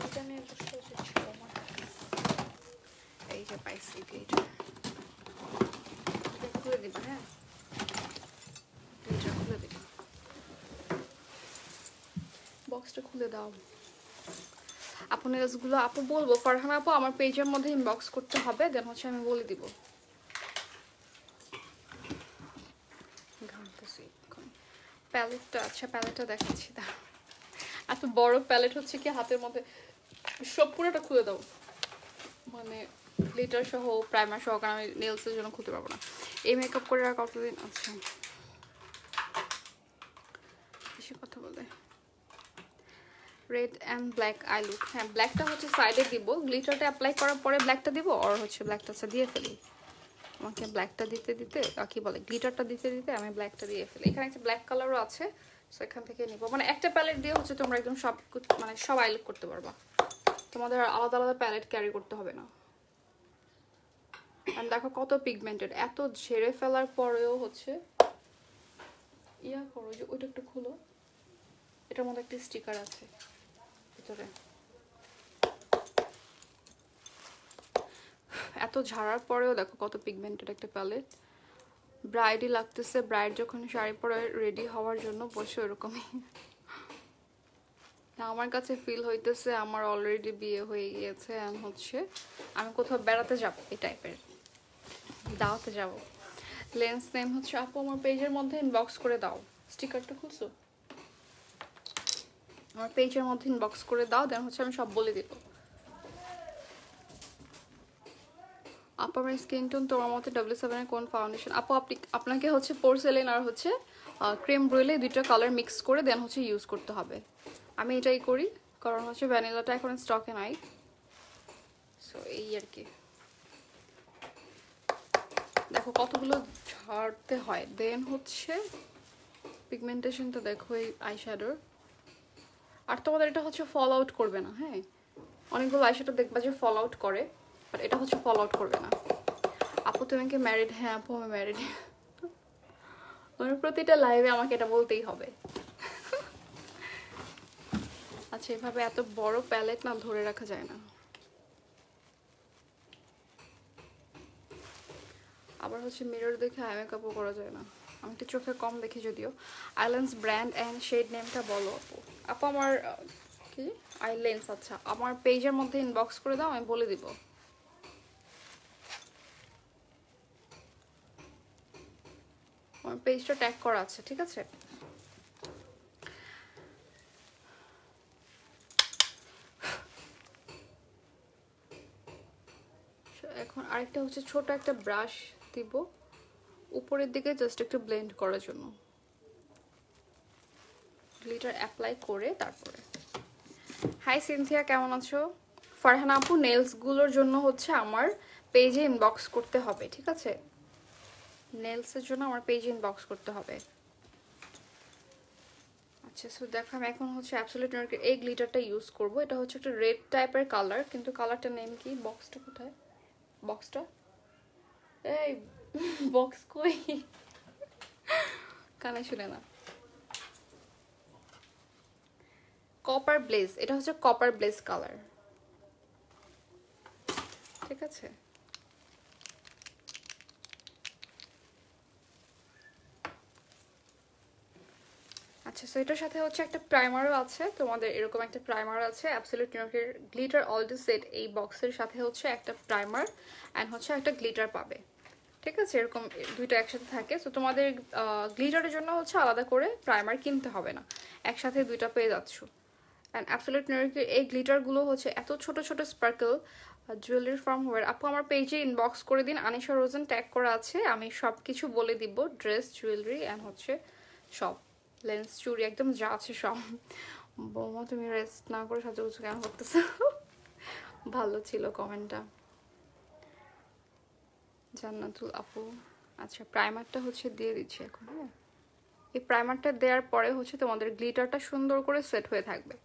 এটা নিয়ে বসে বসে ছিল আমার। এই যে পাইছি এইটা, এটা খুলে দিবা। হ্যাঁ এটা খুলে দিবা, বক্সটা খুলে দাও। আপু নেলসগুলো আপু বলবো, ফারহানা আপু আমার পেজের মধ্যে ইনবক্স করতে হবে, দেন হচ্ছে আমি বলে দিব। প্যালেটটা, আচ্ছা প্যালেটটা দেখাচ্ছি। এত বড় প্যালেট হচ্ছে কি হাতের মধ্যে, সব পুরোটা খুলে দাও, মানে গ্লিটার সহ প্রাইমার সহ, কারণ আমি নেলসের জন্য খুলতে পারবো না। এই মেকআপ করে আর কতদিন? আচ্ছা বেশি কথা বলে। Red and black eye look. হ্যাঁ ব্ল্যাকটা হচ্ছে সাইডে দিব, গ্লিটারটা অ্যাপ্লাই করার পরে ব্ল্যাকটা দিব, আর হচ্ছে ব্ল্যাকটা দিয়ে ফেলি। আমাকে ব্ল্যাকটা দিতে দিতে কি বলে, গ্লিটারটা দিতে দিতে আমি ব্ল্যাকটা দিয়ে ফেলি। এখানে একটা ব্ল্যাক কালারও আছে, সো এখান থেকে নিব। মানে একটা প্যালেট দিয়ে হচ্ছে তোমরা একদম সব মানে সব আই লুক করতে পারবা, তোমাদের আলাদা আলাদা প্যালেট ক্যারি করতে হবে না। আর দেখো কত পিগমেন্টেড, এত ঝেড়ে ফেলার পরেও হচ্ছে ইয়া করো, যে ওইটা একটু খুলো, এটার মধ্যে একটা স্টিকার আছে ভিতরে। এত ঝাড়ার পরেও দেখো কত পিগমেন্টেড একটা প্যালেট। ব্রাইডই লাগতেছে, ব্রাইড যখন শাড়ি পরে রেডি হওয়ার জন্য বসে ওরকমই। না আমার কাছে ফিল হইতেছে আমার অলরেডি বিয়ে হয়ে গিয়েছে, এন্ড হচ্ছে আমি কোথাও বেড়াতে যাব, এই টাইপের দাওয়াতে যাব। লেন্স নেম হচ্ছে আপু আমার পেজের মধ্যে ইনবক্স করে দাও। স্টিকারটা খুলছো? আমার পেজের মধ্যে ইনবক্স করে দাও, দেন হচ্ছে আমি সব বলে দিব। আপু আমার স্কিন টোন তোমার মতো W7 এর কোন ফাউন্ডেশন? আপু আপনাকে হচ্ছে পোরসেলিন আর হচ্ছে ক্রিম ব্রুলে দুইটা কালার মিক্স করে দেন হচ্ছে ইউজ করতে হবে। আমি এটাই করি, কারণ হচ্ছে ভ্যানিলাটা এখন স্টকে নাই, সো এই আর কি। দেখো কতগুলো ঝাড়তে হয়, দেন হচ্ছে পিগমেন্টেশনটা দেখো এই আইশ্যাডোর। আর তোমাদের এটা হচ্ছে ফল আউট করবে না। হ্যাঁ অনেকগুলো আইশ্যাডো দেখবা যে ফল আউট করে, বাট এটা হচ্ছে ফল আউট করবে না। আপু তুমি কি ম্যারিড? হ্যাঁ আপু আমি ম্যারিড। প্রতিটা লাইভে আমাকে এটা বলতেই হবে। আচ্ছা এভাবে এত বড় প্যালেট না ধরে রাখা যায় না। আবার হচ্ছে মিরর দেখে আই মেকআপও করা যায় না, আমি একটু চোখে কম দেখি যদিও। আইল্যান্স ব্র্যান্ড অ্যান্ড শেড নেমটা বলো আপু। আপু আমার কি আইল্যান্স, আচ্ছা আমার পেজের মধ্যে ইনবক্স করে দাও, আমি বলে দিব। আমার পেজটা ট্যাগ করা আছে, ঠিক আছে। এখন আরেকটা হচ্ছে ছোট একটা ব্রাশ দিব উপরের দিকে, জাস্ট একটু ব্লেন্ড করার জন্য। গ্লিটার অ্যাপ্লাই করে তারপরে। হাই সিনথিয়া কেমন আছো? ফারহানা আপু নেলসগুলোর জন্য হচ্ছে আমার পেজে ইনবক্স করতে হবে, ঠিক আছে। নেলসের জন্য আমার পেজে ইনবক্স করতে হবে। আচ্ছা সো দেখো আমি এখন হচ্ছে অ্যাবসলিউট নিউইয়র্কের এই গ্লিটারটা ইউজ করব। এটা হচ্ছে একটা রেড টাইপের কালার, কিন্তু কালারটার নেম কি? বক্সটা কোথায়? বক্সটা এই বক্স কই? কানে শুনে না। কপার ব্লেজ, এটা হচ্ছে কপার ব্লেজ কালার, ঠিক আছে। আচ্ছা, সো এটার সাথে হচ্ছে একটা প্রাইমারও আছে, তোমাদের এরকম একটা প্রাইমার আছে অ্যাবসলিউট নিউইয়র্কের গ্লিটার অল ডে সেট। এই বক্সের সাথে হচ্ছে একটা প্রাইমার অ্যান্ড হচ্ছে একটা গ্লিটার পাবে, ঠিক আছে? এরকম দুইটা একসাথে থাকে। সো তোমাদের গ্লিটারের জন্য হচ্ছে আলাদা করে প্রাইমার কিনতে হবে না, একসাথে দুইটা পেয়ে যাচ্ছ। অ্যান্ড অ্যাবসলিউট নিউইয়র্কের এই গ্লিটারগুলো হচ্ছে এত ছোট ছোট স্পার্কল জুয়েলারি ফ্রম হোয়ার। আপু আমার পেজে ইনবক্স করে দিন, আনিশা রোজন ট্যাগ করা আছে, আমি সব কিছু বলে দিব, ড্রেস, জুয়েলারি অ্যান্ড হচ্ছে সব, লেন্স, চুড়ি, একদম যা আছে সব। বৌমা তুমি রেস্ট না করে সাজুগুজু কেন করতেছো? ভালো ছিল কমেন্টটা। জান্নাতুল আপু, আচ্ছা প্রাইমারটা হচ্ছে দিয়ে দিচ্ছি এখন। হ্যাঁ, এই প্রাইমারটা দেওয়ার পরে হচ্ছে তোমাদের গ্লিটারটা সুন্দর করে সেট হয়ে থাকবে।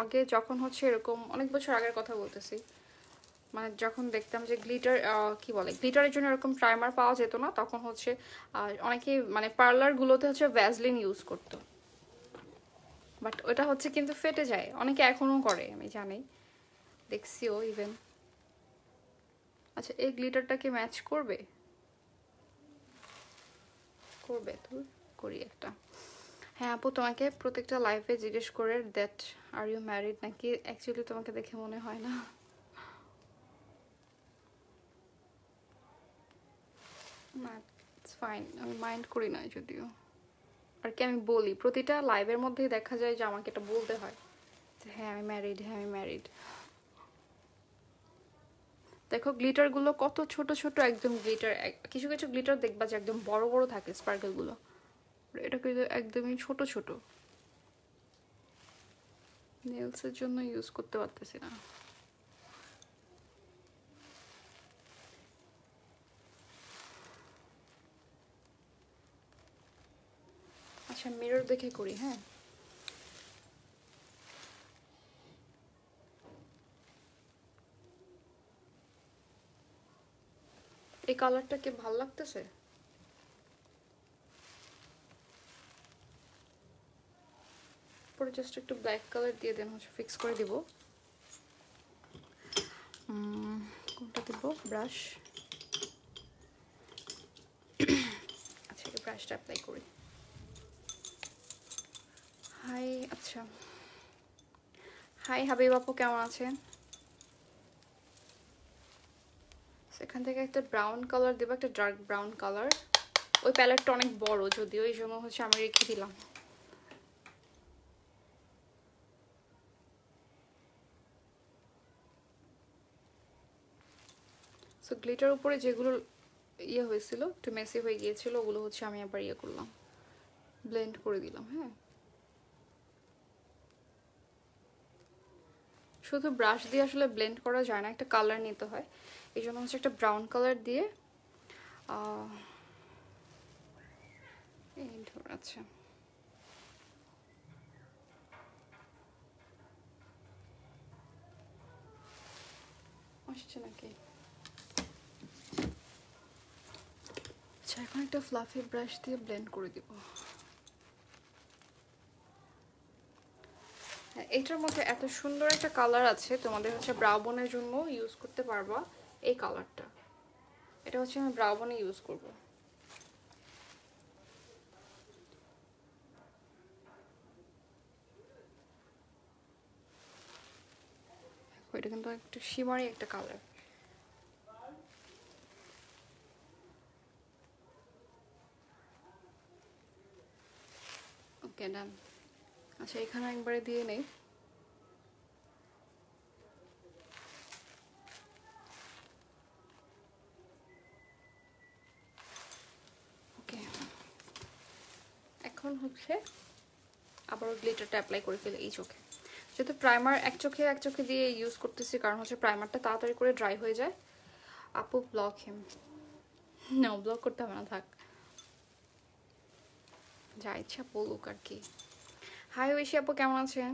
আগে যখন হচ্ছে এরকম অনেক বছর আগের কথা বলতেছি, মানে যখন দেখতাম যে গ্লিটার কি বলে, গ্লিটারের জন্য এরকম প্রাইমার পাওয়া যেত না, তখন হচ্ছে অনেকেই মানে পার্লারগুলোতে হচ্ছে ভ্যাসলিন ইউজ করতো, বাট ওটা হচ্ছে কিন্তু ফেটে যায়, অনেকে এখনও করে আমি জানি, দেখছিও ইভেন। আচ্ছা, এই গ্লিটারটাকে ম্যাচ করবে? করবে তো, করি একটা। হ্যাঁ আপু, তোমাকে প্রত্যেকটা লাইফে জিজ্ঞেস করে দ্যাট আর ইউ ম্যারিড নাকি, অ্যাকচুয়ালি তোমাকে দেখে মনে হয় না। না, ইটস ফাইন, আমি মাইন্ড করি না যদিও। আর কি আমি বলি, প্রতিটা লাইভের মধ্যেই দেখা যায় যে আমাকে এটা বলতে হয় যে হ্যাঁ আমি ম্যারিড, হ্যাঁ আমি ম্যারিড। দেখো গ্লিটারগুলো কত ছোট ছোট, একদম গ্লিটার, কিছু কিছু গ্লিটার দেখবা যে একদম বড় বড় থাকে স্পার্কেলগুলো, এটা কিন্তু একদমই ছোট ছোট। নেলসের জন্য ইউজ করতে পারতেছি না। আচ্ছা মিরর দেখে করি। হ্যাঁ, এই কালারটা কি ভাল লাগতেছে? পরে জাস্ট একটু ব্ল্যাক কালার দিয়ে দেন, হচ্ছে ফিক্স করে দিব। কোনটা দিব? ব্রাশ। আচ্ছা, এই ব্রাশটা অ্যাপ্লাই করি। হাই, আচ্ছা হাই হাবিব আপু, কেমন আছেন? এখান থেকে একটা ব্রাউন কালার দেবো, একটা ডার্ক ব্রাউন কালার। ওই প্যালেটটা অনেক বড় যদিও, এই জন্য হচ্ছে আমি রেখে দিলাম। সো গ্লিটার উপরে যেগুলো ইয়ে হয়েছিল, একটু মেসি হয়ে গিয়েছিল, ওগুলো হচ্ছে আমি আবার ইয়ে করলাম, ব্লেন্ড করে দিলাম। হ্যাঁ, শুধু ব্রাশ দিয়ে আসলে ব্লেন্ড করা যায় না, একটা কালার নিতে হয়, এই জন্য হচ্ছে একটা ব্রাউন কালার দিয়ে এই ধর। আচ্ছা, আসছে নাকি? আচ্ছা, এখন একটা ফ্লাফি ব্রাশ দিয়ে ব্লেন্ড করে দিব। এইটার মধ্যে এত সুন্দর একটা কালার আছে, তোমাদের হচ্ছে ব্রাউনের জন্য ইউজ করতে পারবা এই কালারটা। এটা হচ্ছে আমি ব্রাউনে ইউজ করব। এটা কিন্তু একটু শিমারি একটা কালার। ওকে, ডান। আচ্ছা, এখানে একবারে দিয়ে নেই। ওকে, এখন হচ্ছে আবারও গ্লিটারটা অ্যাপ্লাই করে ফেলে এই চোখে, যেহেতু প্রাইমার এক চোখে দিয়ে ইউজ করতেছি, কারণ হচ্ছে প্রাইমারটা তাড়াতাড়ি করে ড্রাই হয়ে যায়। আপু ব্লক হিম। না, ব্লক করতে হবে না, থাক, যা ইচ্ছা বলুক আর কি। হাই ঐশী আপু, কেমন আছেন?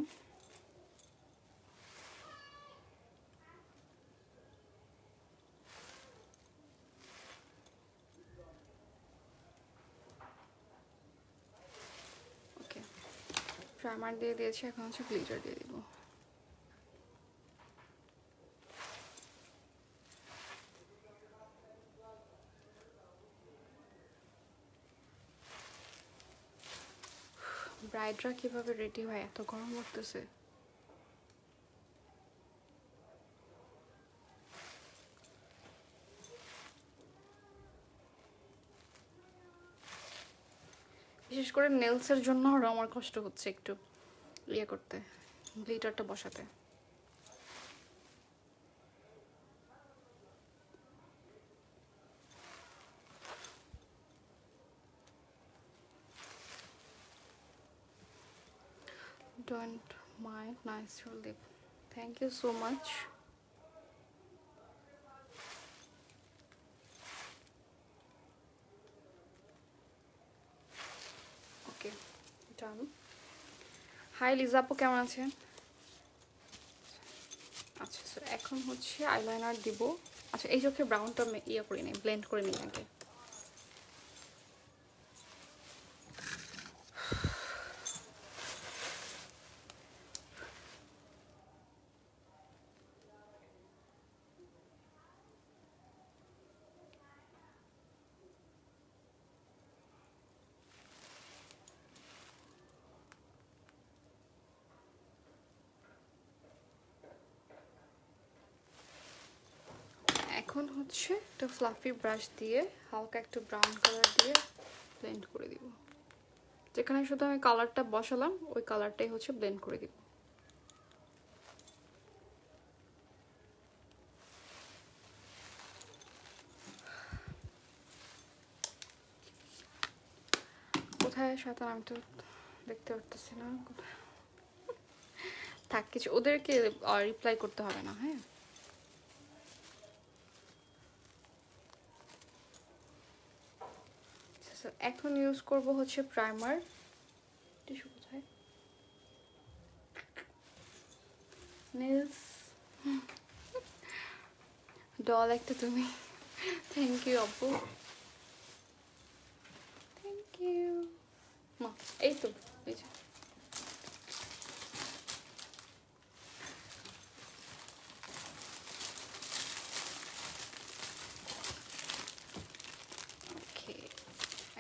ওকে, প্রাইমার দিয়ে দিয়েছি, এখন হচ্ছে গ্লিটার দিয়ে দিব। ব্রাইডরা কিভাবে রেডি হয়, এত গরম লাগতেছে। বিশেষ করে নেলসের জন্য আরো আমার কষ্ট হচ্ছে একটু ইয়ে করতে, গ্লিটারটা বসাতে। Don't mind, nice your lip. Thank you so much. Okay, done. Hi Liza আপু, কেমন আছেন? আচ্ছা স্যার, এখন হচ্ছে আইলাইনার দিব। আচ্ছা, এই চোখে ব্রাউনটা ইয়ে করে নিই, ব্লেন্ড করে নিই আগে। এখন হচ্ছে একটা ফ্লাফি ব্রাশ দিয়ে হালকা একটু ব্রাউন কালার দিয়ে ব্লেন্ড করে দিব। যেখানে শুধু আমি কালারটা বসালাম ওই কালারটাই হচ্ছে ব্লেন্ড করে দিব। কোথায় শয়তান, আমি তো দেখতে পারতেছি না। থাক, কিছু ওদেরকে রিপ্লাই করতে হবে না। হ্যাঁ, এখন ইউজ করব হচ্ছে প্রাইমার। টিস্যু কোথায়? নেলস ডল একটা তুমি। থ্যাংক ইউ আপু, থ্যাংক ইউ মা। এই তো এই যে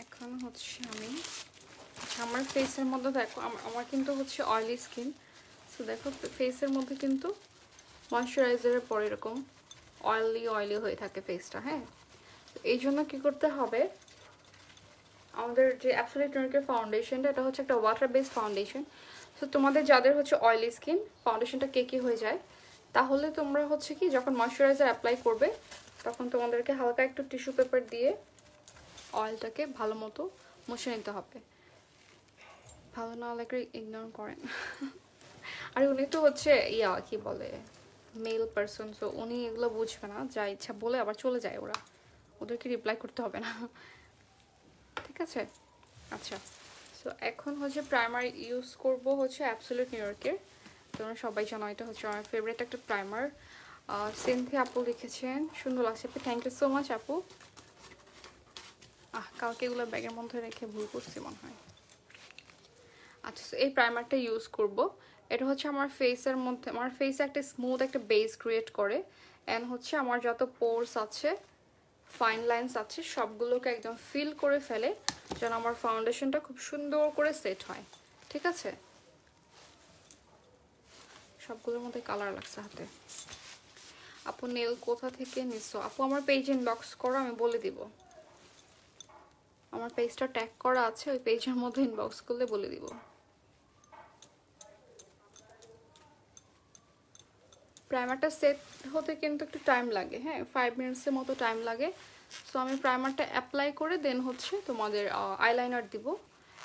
এখন হচ্ছে আমি আমার ফেসের মধ্যে দেখো, আমার কিন্তু হচ্ছে অয়েলি স্কিন। সো দেখো ফেসের মধ্যে কিন্তু ময়শ্চারাইজারের পর এরকম অয়েলি হয়ে থাকে ফেসটা। হ্যাঁ, এই জন্য কী করতে হবে, আমাদের যে অ্যাবসলিউট নিউরিকের ফাউন্ডেশনটা, এটা হচ্ছে একটা ওয়াটার বেসড ফাউন্ডেশন। সো তোমাদের যাদের হচ্ছে অয়েলি স্কিন, ফাউন্ডেশনটা কেকি হয়ে যায়, তাহলে তোমরা হচ্ছে কি যখন ময়শ্চারাইজার অ্যাপ্লাই করবে তখন তোমাদেরকে হালকা একটু টিস্যু পেপার দিয়ে অয়েলটাকে ভালো মতো মুছে নিতে হবে। ভালো না লাগলে ইগনোর করেন। আর উনি তো হচ্ছে কি বলে মেল পারসন, সো উনি এগুলো বুঝবে না, যা ইচ্ছা বলে আবার চলে যায় ওরা, ওদেরকে রিপ্লাই করতে হবে না। ঠিক আছে, আচ্ছা। সো এখন হচ্ছে প্রাইমার ইউজ করব হচ্ছে অ্যাবসলিউট নিউইয়র্কের। তোমরা সবাই জানো এটা হচ্ছে আমার ফেভারিট একটা প্রাইমার। সিনথিয়া আপু লিখেছেন, সুন্দর লাগছে আপু, থ্যাংক ইউ সো মাচ আপু। কালকে এগুলো ব্যাগের মধ্যে রেখে ভুল করছি মনে হয়। আচ্ছা, এই প্রাইমারটা ইউজ করব। এটা হচ্ছে আমার ফেসের মধ্যে, আমার ফেসে একটা স্মুথ একটা বেস ক্রিয়েট করে, অ্যান্ড হচ্ছে আমার যত পোরস আছে, ফাইন লাইন্স আছে, সবগুলোকে একদম ফিল করে ফেলে, যেন আমার ফাউন্ডেশনটা খুব সুন্দর করে সেট হয়। ঠিক আছে, সবগুলোর মধ্যে কালার লাগছে হাতে। আপু নেল কোথা থেকে নিছো? আপু আমার পেজ ইনবক্স করো, আমি বলে দিব। আমার পেজটা ট্যাগ করা আছে, ওই পেজের মধ্যে ইনবক্স করলে বলে দিব। প্রাইমারটা সেট হতে কিন্তু একটু টাইম লাগে। হ্যাঁ, 5 মিনিটসের মতো টাইম লাগে। সো আমি প্রাইমারটা অ্যাপ্লাই করে দেন হচ্ছে তোমাদের আইলাইনার দিব,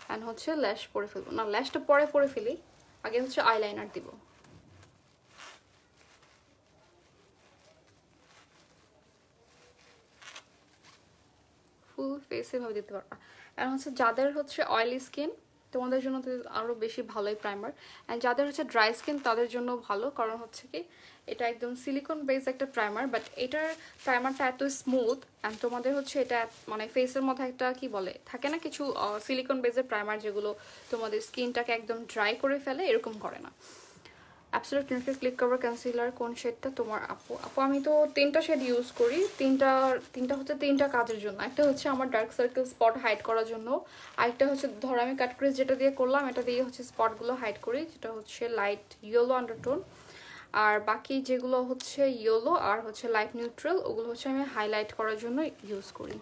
অ্যান্ড হচ্ছে ল্যাশ পরে ফেলবো। না, ল্যাশটা পরে ফেলি, আগে হচ্ছে আইলাইনার দিব। ফুল ফেসে ভাবে দিতে পারবা। আর হচ্ছে যাদের হচ্ছে অয়েলি স্কিন, তোমাদের জন্য তো আরও বেশি ভালোই প্রাইমার। অ্যান্ড যাদের হচ্ছে ড্রাই স্কিন তাদের জন্য ভালো, কারণ হচ্ছে কি এটা একদম সিলিকন বেস একটা প্রাইমার, বাট এটার প্রাইমারটা এত স্মুথ, অ্যান্ড তোমাদের হচ্ছে এটা মানে ফেসের মধ্যে একটা কি বলে থাকে না কিছু সিলিকন বেসের প্রাইমার যেগুলো তোমাদের স্কিনটাকে একদম ড্রাই করে ফেলে, এরকম করে না। Absolute neutral click cover concealer কোন শেডটা তোমার আপু? আপু আমি তো 3টা শেড ইউজ করি, তিনটা হচ্ছে 3টা কাজের জন্য। একটা হচ্ছে আমার ডার্ক সার্কেল স্পট হাইড করার জন্য, আরেকটা হচ্ছে ধরো আমি কাট ক্রিজ যেটা দিয়ে করলাম এটা দিয়ে হচ্ছে স্পটগুলো হাইড করি, যেটা হচ্ছে লাইট ইয়েলো আন্ডারটোন। আর বাকি যেগুলো হচ্ছে ইয়েলো আর হচ্ছে লাইট নিউট্রাল ওগুলো হচ্ছে আমি হাইলাইট করার জন্য ইউজ করি।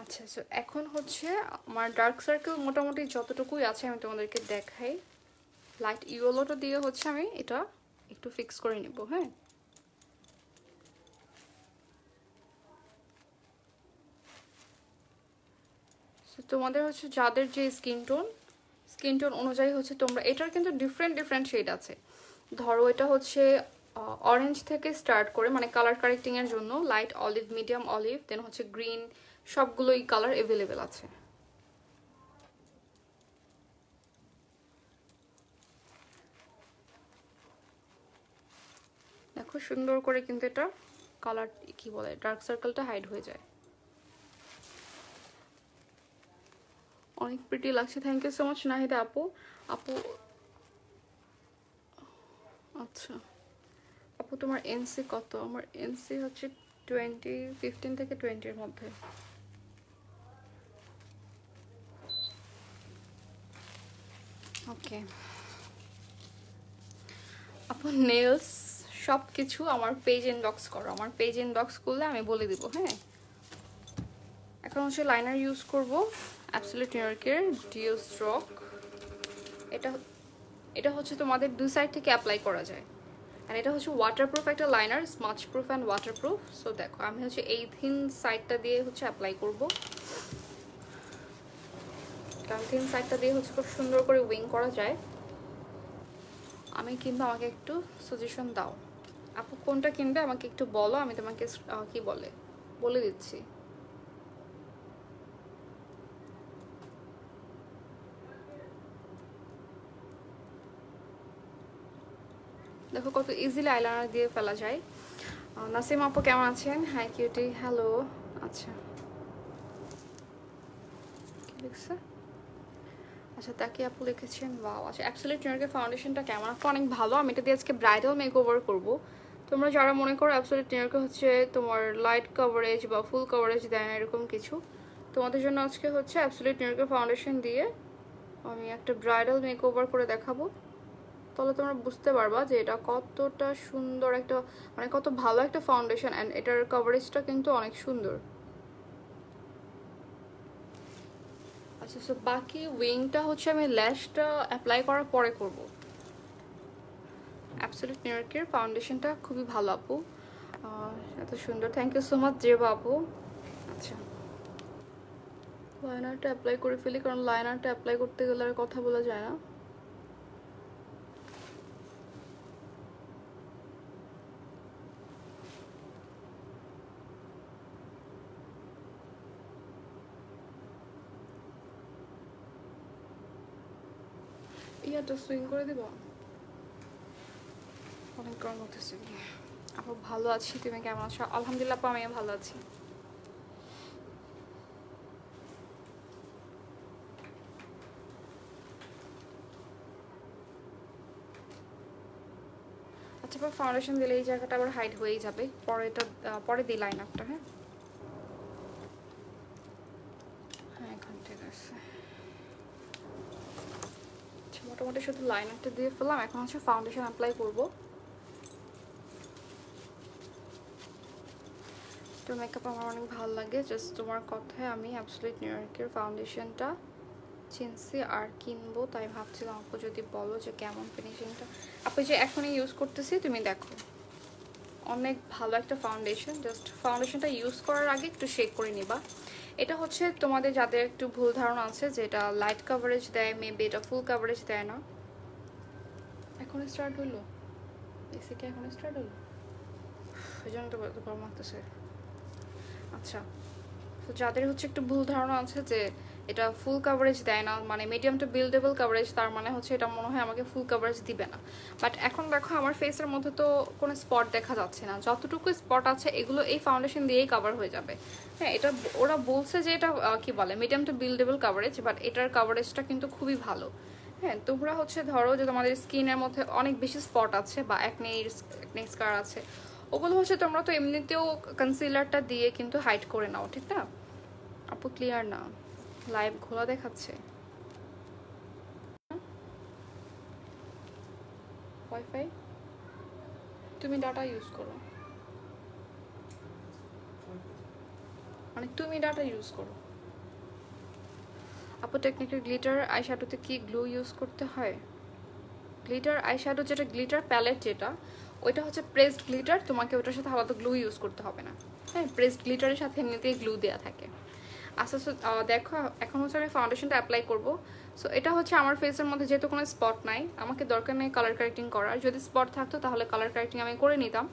আচ্ছা, সো এখন হচ্ছে আমার ডার্ক সার্কেল মোটামুটি যতটুকুই আছে আমি তোমাদেরকে দেখাই। লাইট ইয়েলোটা দিয়ে হচ্ছে আমি এটা একটু ফিক্স করে নিব। হ্যাঁ, তোমাদের হচ্ছে যাদের যে স্কিন টোন অনুযায়ী হচ্ছে তোমরা, এটার কিন্তু ডিফারেন্ট শেড আছে। ধরো এটা হচ্ছে অরেঞ্জ থেকে স্টার্ট করে, মানে কালার কারেক্টিং এর জন্য লাইট অলিভ, মিডিয়াম অলিভ, দেন হচ্ছে গ্রিন, সবগুলোই কালার অ্যাভেলেবেল আছে। দেখো সুন্দর করে কিন্তু এটা কালার কি বলে ডার্ক সার্কেলটা হাইড হয়ে যায়। অনেক প্রিটি লাগছে, thank you so much Nahida আপু। আপু আচ্ছা আপু তোমার এনসি কত? আমার এনসি হচ্ছে 15 থেকে 20-এর মধ্যে। ওকে আপু নেলস সব কিছু আমার পেজ ইনবক্স করো, আমার পেজ ইনবক্স করলে আমি বলে দিব। হ্যাঁ, এখন হচ্ছে লাইনার ইউজ করব অ্যাবসলিউট নিউইয়র্কের ডিও স্ট্রোক। এটা হচ্ছে তোমাদের দুই সাইড থেকে অ্যাপ্লাই করা যায়, আর এটা হচ্ছে ওয়াটারপ্রুফ একটা liner, smudge proof and waterproof. So দেখো আমি হচ্ছে এই থিন সাইডটা দিয়ে হচ্ছে অ্যাপ্লাই করব, কারণ থিন সাইডটা দিয়ে হচ্ছে খুব সুন্দর করে উইং করা যায়। আমি কিনবো, আমাকে একটু সাজেশন দাও আপু, কোনটা কিনবে আমাকে একটু বলো, আমি তোমাকে কি বলে দিচ্ছি। দেখো কত ইজিলি আইলাইনার দিয়ে ফেলা যায়। নাসিম আপু কেমন আছেন? High cutie, hello. আচ্ছা কি লিখছে? আচ্ছা তাকে আপু লিখেছেন ওয়াও। আচ্ছা অ্যাবসলিউট নিউইয়র্কের ফাউন্ডেশনটা কেমন? আপু অনেক ভালো, আমি এটা দিয়ে আজকে ব্রাইডাল মেকওভার করব। তোমরা যারা মনে করো অ্যাবসলিউট নিউইয়র্কে হচ্ছে তোমার লাইট কভারেজ বা ফুল কভারেজ দেয় না এরকম কিছু, তোমাদের জন্য আজকে হচ্ছে অ্যাবসলিউট নিউইয়র্কের ফাউন্ডেশন দিয়ে আমি একটা ব্রাইডাল মেকওভার করে দেখাবো। তাহলে তোমরা বুঝতে পারবা যে এটা কতটা সুন্দর একটা, মানে কত ভালো একটা ফাউন্ডেশন, অ্যান্ড এটার কভারেজটা কিন্তু অনেক সুন্দর। আচ্ছা সো বাকি উইংটা হচ্ছে আমি ল্যাশটা অ্যাপ্লাই করার পরে করব। অ্যাবসলিউট নিউইয়র্কের ফাউন্ডেশনটা খুবই ভালো আপু, এত সুন্দর, thank you so much Zeba আপু। আচ্ছা লাইনারটা অ্যাপ্লাই করে ফেলি, কারণ লাইনারটা অ্যাপ্লাই করতে গেলে আর কথা বলা যায় না। ইয়াটা সুইং করে দিব, অনেক গরম হতেছে। আপু ভালো আছি, তুমি কেমন আছো? আলহামদুলিল্লাহ আপু আমিও ভালো আছি। আচ্ছা পর ফাউন্ডেশন দিলে এই জায়গাটা আবার হাইড হয়েই যাবে, পরে দিই লাইনারটা। হ্যাঁ হ্যাঁ এখন ঠিক আছে। আচ্ছা মোটামুটি শুধু লাইনারটা দিয়ে ফেললাম, এখন হচ্ছে ফাউন্ডেশন অ্যাপ্লাই করবো। তো মেকআপ আমার অনেক ভালো লাগে, জাস্ট তোমার কথায় আমি অ্যাবসলিউট নিউইয়র্কের ফাউন্ডেশনটা চিনছি আর কিনবো, তাই ভাবছিলাম আপু যদি বলো যে কেমন ফিনিশিংটা। আপু যে এখনই ইউজ করতেছি, তুমি দেখো অনেক ভালো একটা ফাউন্ডেশন। জাস্ট ফাউন্ডেশনটা ইউজ করার আগে একটু শেক করে নিবা। এটা হচ্ছে তোমাদের যাদের একটু ভুল ধারণা আছে যে এটা লাইট কাভারেজ দেয়, মেবি এটা ফুল কাভারেজ দেয় না। এখন স্টার্ট হলো এসিকে, এখন স্টার্ট হলো, এই জন্য তো গরম লাগতেছে। আচ্ছা তো যাদের হচ্ছে একটু ভুল ধারণা আছে যে এটা ফুল কাভারেজ দেয় না, মানে মিডিয়াম টু বিল্ডেবল কাভারেজ, তার মানে হচ্ছে এটা মনে হয় আমাকে ফুল কাভারেজ দিবে না। বাট এখন দেখো আমার ফেসের মধ্যে তো কোনো স্পট দেখা যাচ্ছে না, যতটুকু স্পট আছে এগুলো এই ফাউন্ডেশন দিয়েই কাভার হয়ে যাবে। হ্যাঁ এটা ওরা বলছে যে এটা কি বলে medium to buildable coverage, but এটার কাভারেজটা কিন্তু খুবই ভালো। হ্যাঁ হ্যাঁ, তোমরা হচ্ছে ধরো যে তোমাদের স্কিনের মধ্যে অনেক বেশি স্পট আছে বা একনি স্কার আছে, ওগুলো হচ্ছে তোমরা তো এমনিতেও কনসিলারটা দিয়ে কিন্তু হাইড করে নাও, ঠিক না আপু? ক্লিয়ার না, লাইভ খোলা দেখাচ্ছে। ওয়াইফাই, তুমি ডাটা ইউজ করো, মানে তুমি ডাটা ইউজ করো। আপু টেকনিক্যাল গ্লিটার আইশ্যাডোতে কি গ্লু ইউজ করতে হয়? গ্লিটার আইশ্যাডো যেটা গ্লিটার প্যালেট যেটা, ওইটা হচ্ছে প্রেসড গ্লিটার, তোমাকে ওটার সাথে আলাদা গ্লু ইউজ করতে হবে না। হ্যাঁ, প্রেসড গ্লিটারের সাথে এমনিতেই গ্লু দেওয়া থাকে। আস্তে আস্তে দেখো এখন হচ্ছে আমি ফাউন্ডেশনটা অ্যাপ্লাই করবো। সো এটা হচ্ছে আমার ফেসের মধ্যে যেহেতু কোনো স্পট নাই, আমাকে দরকার নেই কালার কারেক্টিং করার। যদি স্পট থাকতো তাহলে কালার কারেক্টিং আমি করে নিতাম।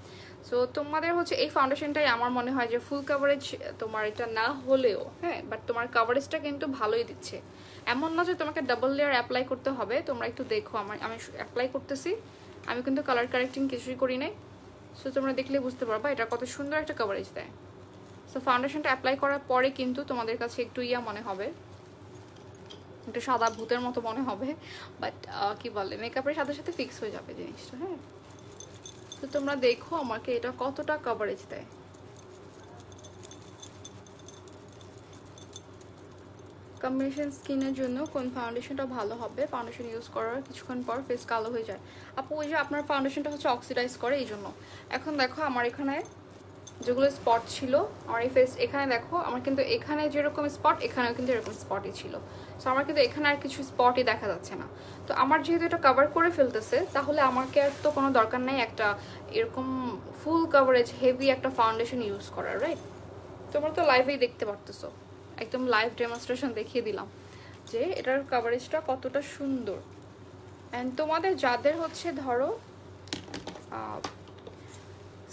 সো তোমাদের হচ্ছে এই ফাউন্ডেশনটাই আমার মনে হয় যে ফুল কাভারেজ তোমার এটা না হলেও, হ্যাঁ, বাট তোমার কাভারেজটা কিন্তু ভালোই দিচ্ছে। এমন না যে তোমাকে ডাবল লেয়ার অ্যাপ্লাই করতে হবে। তোমরা একটু দেখো, আমি অ্যাপ্লাই করতেছি, আমি কিন্তু কালার কারেক্টিং কিছুই করি নাই। সো তোমরা দেখলে বুঝতে পারবা এটা কত সুন্দর একটা কাভারেজ দেয়। সো ফাউন্ডেশনটা অ্যাপ্লাই করার পরে কিন্তু তোমাদের কাছে একটু মনে হবে, একটু সাদা ভূতের মতো মনে হবে, বাট কি বলে মেকআপের সাথে সাথে ফিক্স হয়ে যাবে জিনিসটা। হ্যাঁ, তো তোমরা দেখো আমাকে এটা কতটা কভারেজ দেয়। কম্বিনেশন স্কিনের জন্য কোন ফাউন্ডেশনটা ভালো হবে? ফাউন্ডেশন ইউজ করার কিছুক্ষণ পর ফেস কালো হয়ে যায়। আপু ওই যে আপনার ফাউন্ডেশনটা হচ্ছে অক্সিডাইজ করে, এই জন্য। এখন দেখো আমার এখানে যেগুলো স্পট ছিল আমার এই ফেস, এখানে দেখো আমার কিন্তু এখানে যেরকম স্পট এখানেও কিন্তু এরকম স্পটই ছিল। সো আমার কিন্তু এখানে আর কিছু স্পটই দেখা যাচ্ছে না। তো আমার যেহেতু এটা কভার করে ফেলতেছে, তাহলে আমাকে আর তো কোনো দরকার নেই একটা এরকম ফুল কভারেজ হেভি একটা ফাউন্ডেশন ইউজ করার, রাইট? তোমরা তো লাইভেই দেখতে পারতেছো, একদম লাইভ ডেমনস্ট্রেশন দেখিয়ে দিলাম যে এটার কভারেজটা কতটা সুন্দর। অ্যান্ড তোমাদের যাদের হচ্ছে ধরো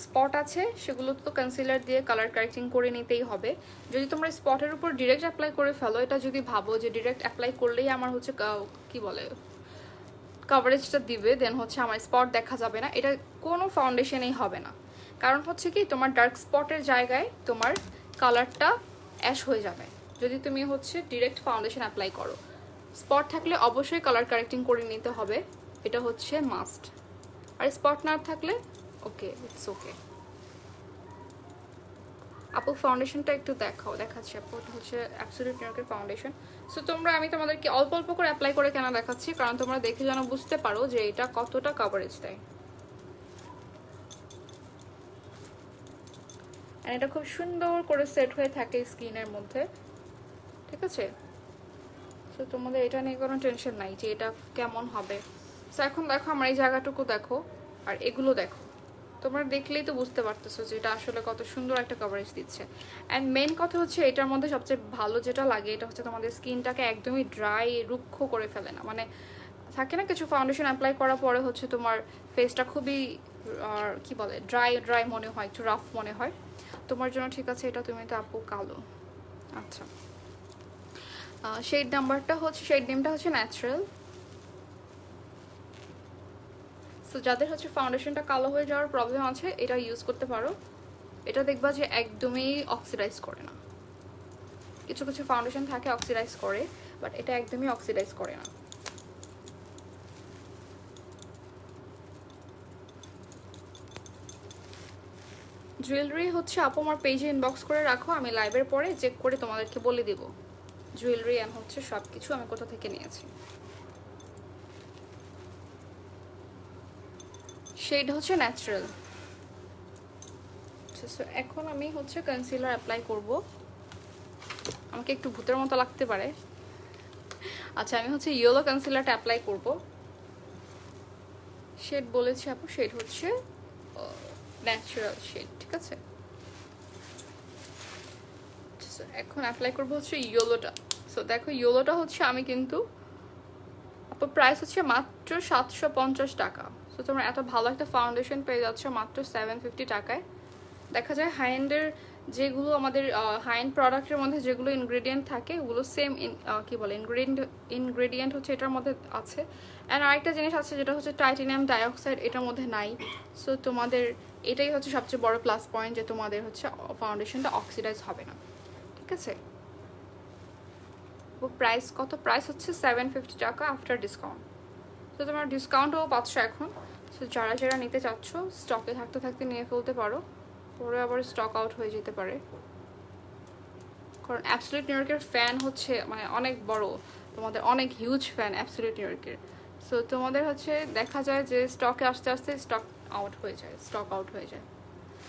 স্পট আছে, সেগুলো তো কনসিলার দিয়ে কালার কারেক্টিং করে নিতেই হবে। যদি তোমরা স্পটের উপর ডিরেক্ট অ্যাপ্লাই করে ফেলো, এটা যদি ভাবো যে ডিরেক্ট অ্যাপ্লাই করলেই আমার হচ্ছে কি বলে কভারেজটা দিবে, দেন হচ্ছে আমার স্পট দেখা যাবে না, এটা কোনো ফাউন্ডেশনেই হবে না। কারণ হচ্ছে কি তোমার ডার্ক স্পটের জায়গায় তোমার কালারটা অ্যাশ হয়ে যাবে যদি তুমি হচ্ছে ডিরেক্ট ফাউন্ডেশন অ্যাপ্লাই করো। স্পট থাকলে অবশ্যই কালার কারেক্টিং করে নিতে হবে, এটা হচ্ছে মাস্ট। আর স্পট না থাকলে ওকে, ইটস ওকে। আপু ফাউন্ডেশনটা একটু দেখাচ্ছি আপু, এটা হচ্ছে অ্যাবসলিউট নিউইয়র্কের ফাউন্ডেশন। সো আমি তোমাদেরকে অল্প অল্প করে অ্যাপ্লাই করে কেন দেখাচ্ছি, কারণ তোমরা দেখে যেন বুঝতে পারো যে এটা কতটা কভারেজ দেয়। আর এটা খুব সুন্দর করে সেট হয়ে থাকে স্কিনের মধ্যে, ঠিক আছে? তো তোমাদের এটা নিয়ে কোনো টেনশন নাই যে এটা কেমন হবে। সো এখন দেখো আমার এই জায়গাটুকু দেখো আর এগুলো দেখো, তোমরা দেখলেই তো বুঝতে পারতেছো যে এটা আসলে কত সুন্দর একটা কভারেজ দিচ্ছে। অ্যান্ড মেন কথা হচ্ছে এটার মধ্যে সবচেয়ে ভালো যেটা লাগে, এটা হচ্ছে তোমাদের স্কিনটাকে একদমই ড্রাই রুক্ষ করে ফেলে না। মানে থাকে না কিছু ফাউন্ডেশন অ্যাপ্লাই করার পরে হচ্ছে তোমার ফেসটা খুবই কি বলে ড্রাই মনে হয়, একটু রাফ মনে হয়। তোমার জন্য ঠিক আছে এটা, তুমি তো আপু কালো। আচ্ছা, শেড নাম্বারটা হচ্ছে, শেড নেমটা হচ্ছে ন্যাচারাল। সো যাদের হচ্ছে ফাউন্ডেশনটা কালো হয়ে যাওয়ার প্রবলেম আছে, এটা ইউজ করতে পারো। এটা দেখবা যে একদমই অক্সিডাইজ করে না। কিছু কিছু ফাউন্ডেশন থাকে অক্সিডাইজ করে, বাট এটা একদমই অক্সিডাইজ করে না। জুয়েলারি হচ্ছে আপু আমার পেজে ইনবক্স করে রাখো, আমি লাইভের পরে চেক করে তোমাদেরকে বলে দিব জুয়েলারি অ্যান্ড হচ্ছে সব কিছু আমি কোথা থেকে নিয়েছি। শেড হচ্ছে ন্যাচারাল। এখন আমি হচ্ছে কনসিলার অ্যাপ্লাই করব। আমাকে একটু ভূতের মতো লাগতে পারে। আচ্ছা, আমি হচ্ছে ইয়েলো কনসিলারটা অ্যাপ্লাই করব। শেড বলেছি আপু, শেড হচ্ছে ন্যাচারাল শেড, ঠিক আছে? এখন অ্যাপ্লাই করব হচ্ছে ইয়েলোটা। সো দেখো ইয়েলোটা হচ্ছে আমি কিন্তু আপু প্রাইস হচ্ছে মাত্র 750 টাকা। সো তোমরা এত ভালো একটা ফাউন্ডেশন পেয়ে যাচ্ছ মাত্র 750 টাকায়। দেখা যায় হাই এন্ডের যেগুলো আমাদের হাই এন্ড প্রোডাক্টের মধ্যে যেগুলো ইনগ্রেডিয়েন্ট থাকে ওগুলো সেম কি বলে ইনগ্রেডিয়েন্ট হচ্ছে এটার মধ্যে আছে। অ্যান্ড আরেকটা জিনিস আছে যেটা হচ্ছে টাইটানিয়াম ডাইঅক্সাইড এটার মধ্যে নাই। সো তোমাদের এটাই হচ্ছে সবচেয়ে বড় প্লাস পয়েন্ট যে তোমাদের হচ্ছে ফাউন্ডেশনটা অক্সিডাইজ হবে না, ঠিক আছে? প্রাইস কত? প্রাইস হচ্ছে 750 টাকা আফটার ডিসকাউন্ট। তো তোমার ডিসকাউন্টও পাচ্ছ এখন। সো যারা যারা নিতে চাচ্ছ স্টকে থাকতে থাকতে নিয়ে ফেলতে পারো, পরে আবার স্টক আউট হয়ে যেতে পারে। কারণ অ্যাবসলিউট নিউ ইয়র্কের ফ্যান হচ্ছে মানে অনেক বড়, তোমাদের অনেক হিউজ ফ্যান অ্যাবসলিউট নিউ ইয়র্কের। সো তোমাদের হচ্ছে দেখা যায় যে স্টকে আস্তে আস্তে স্টক আউট হয়ে যায়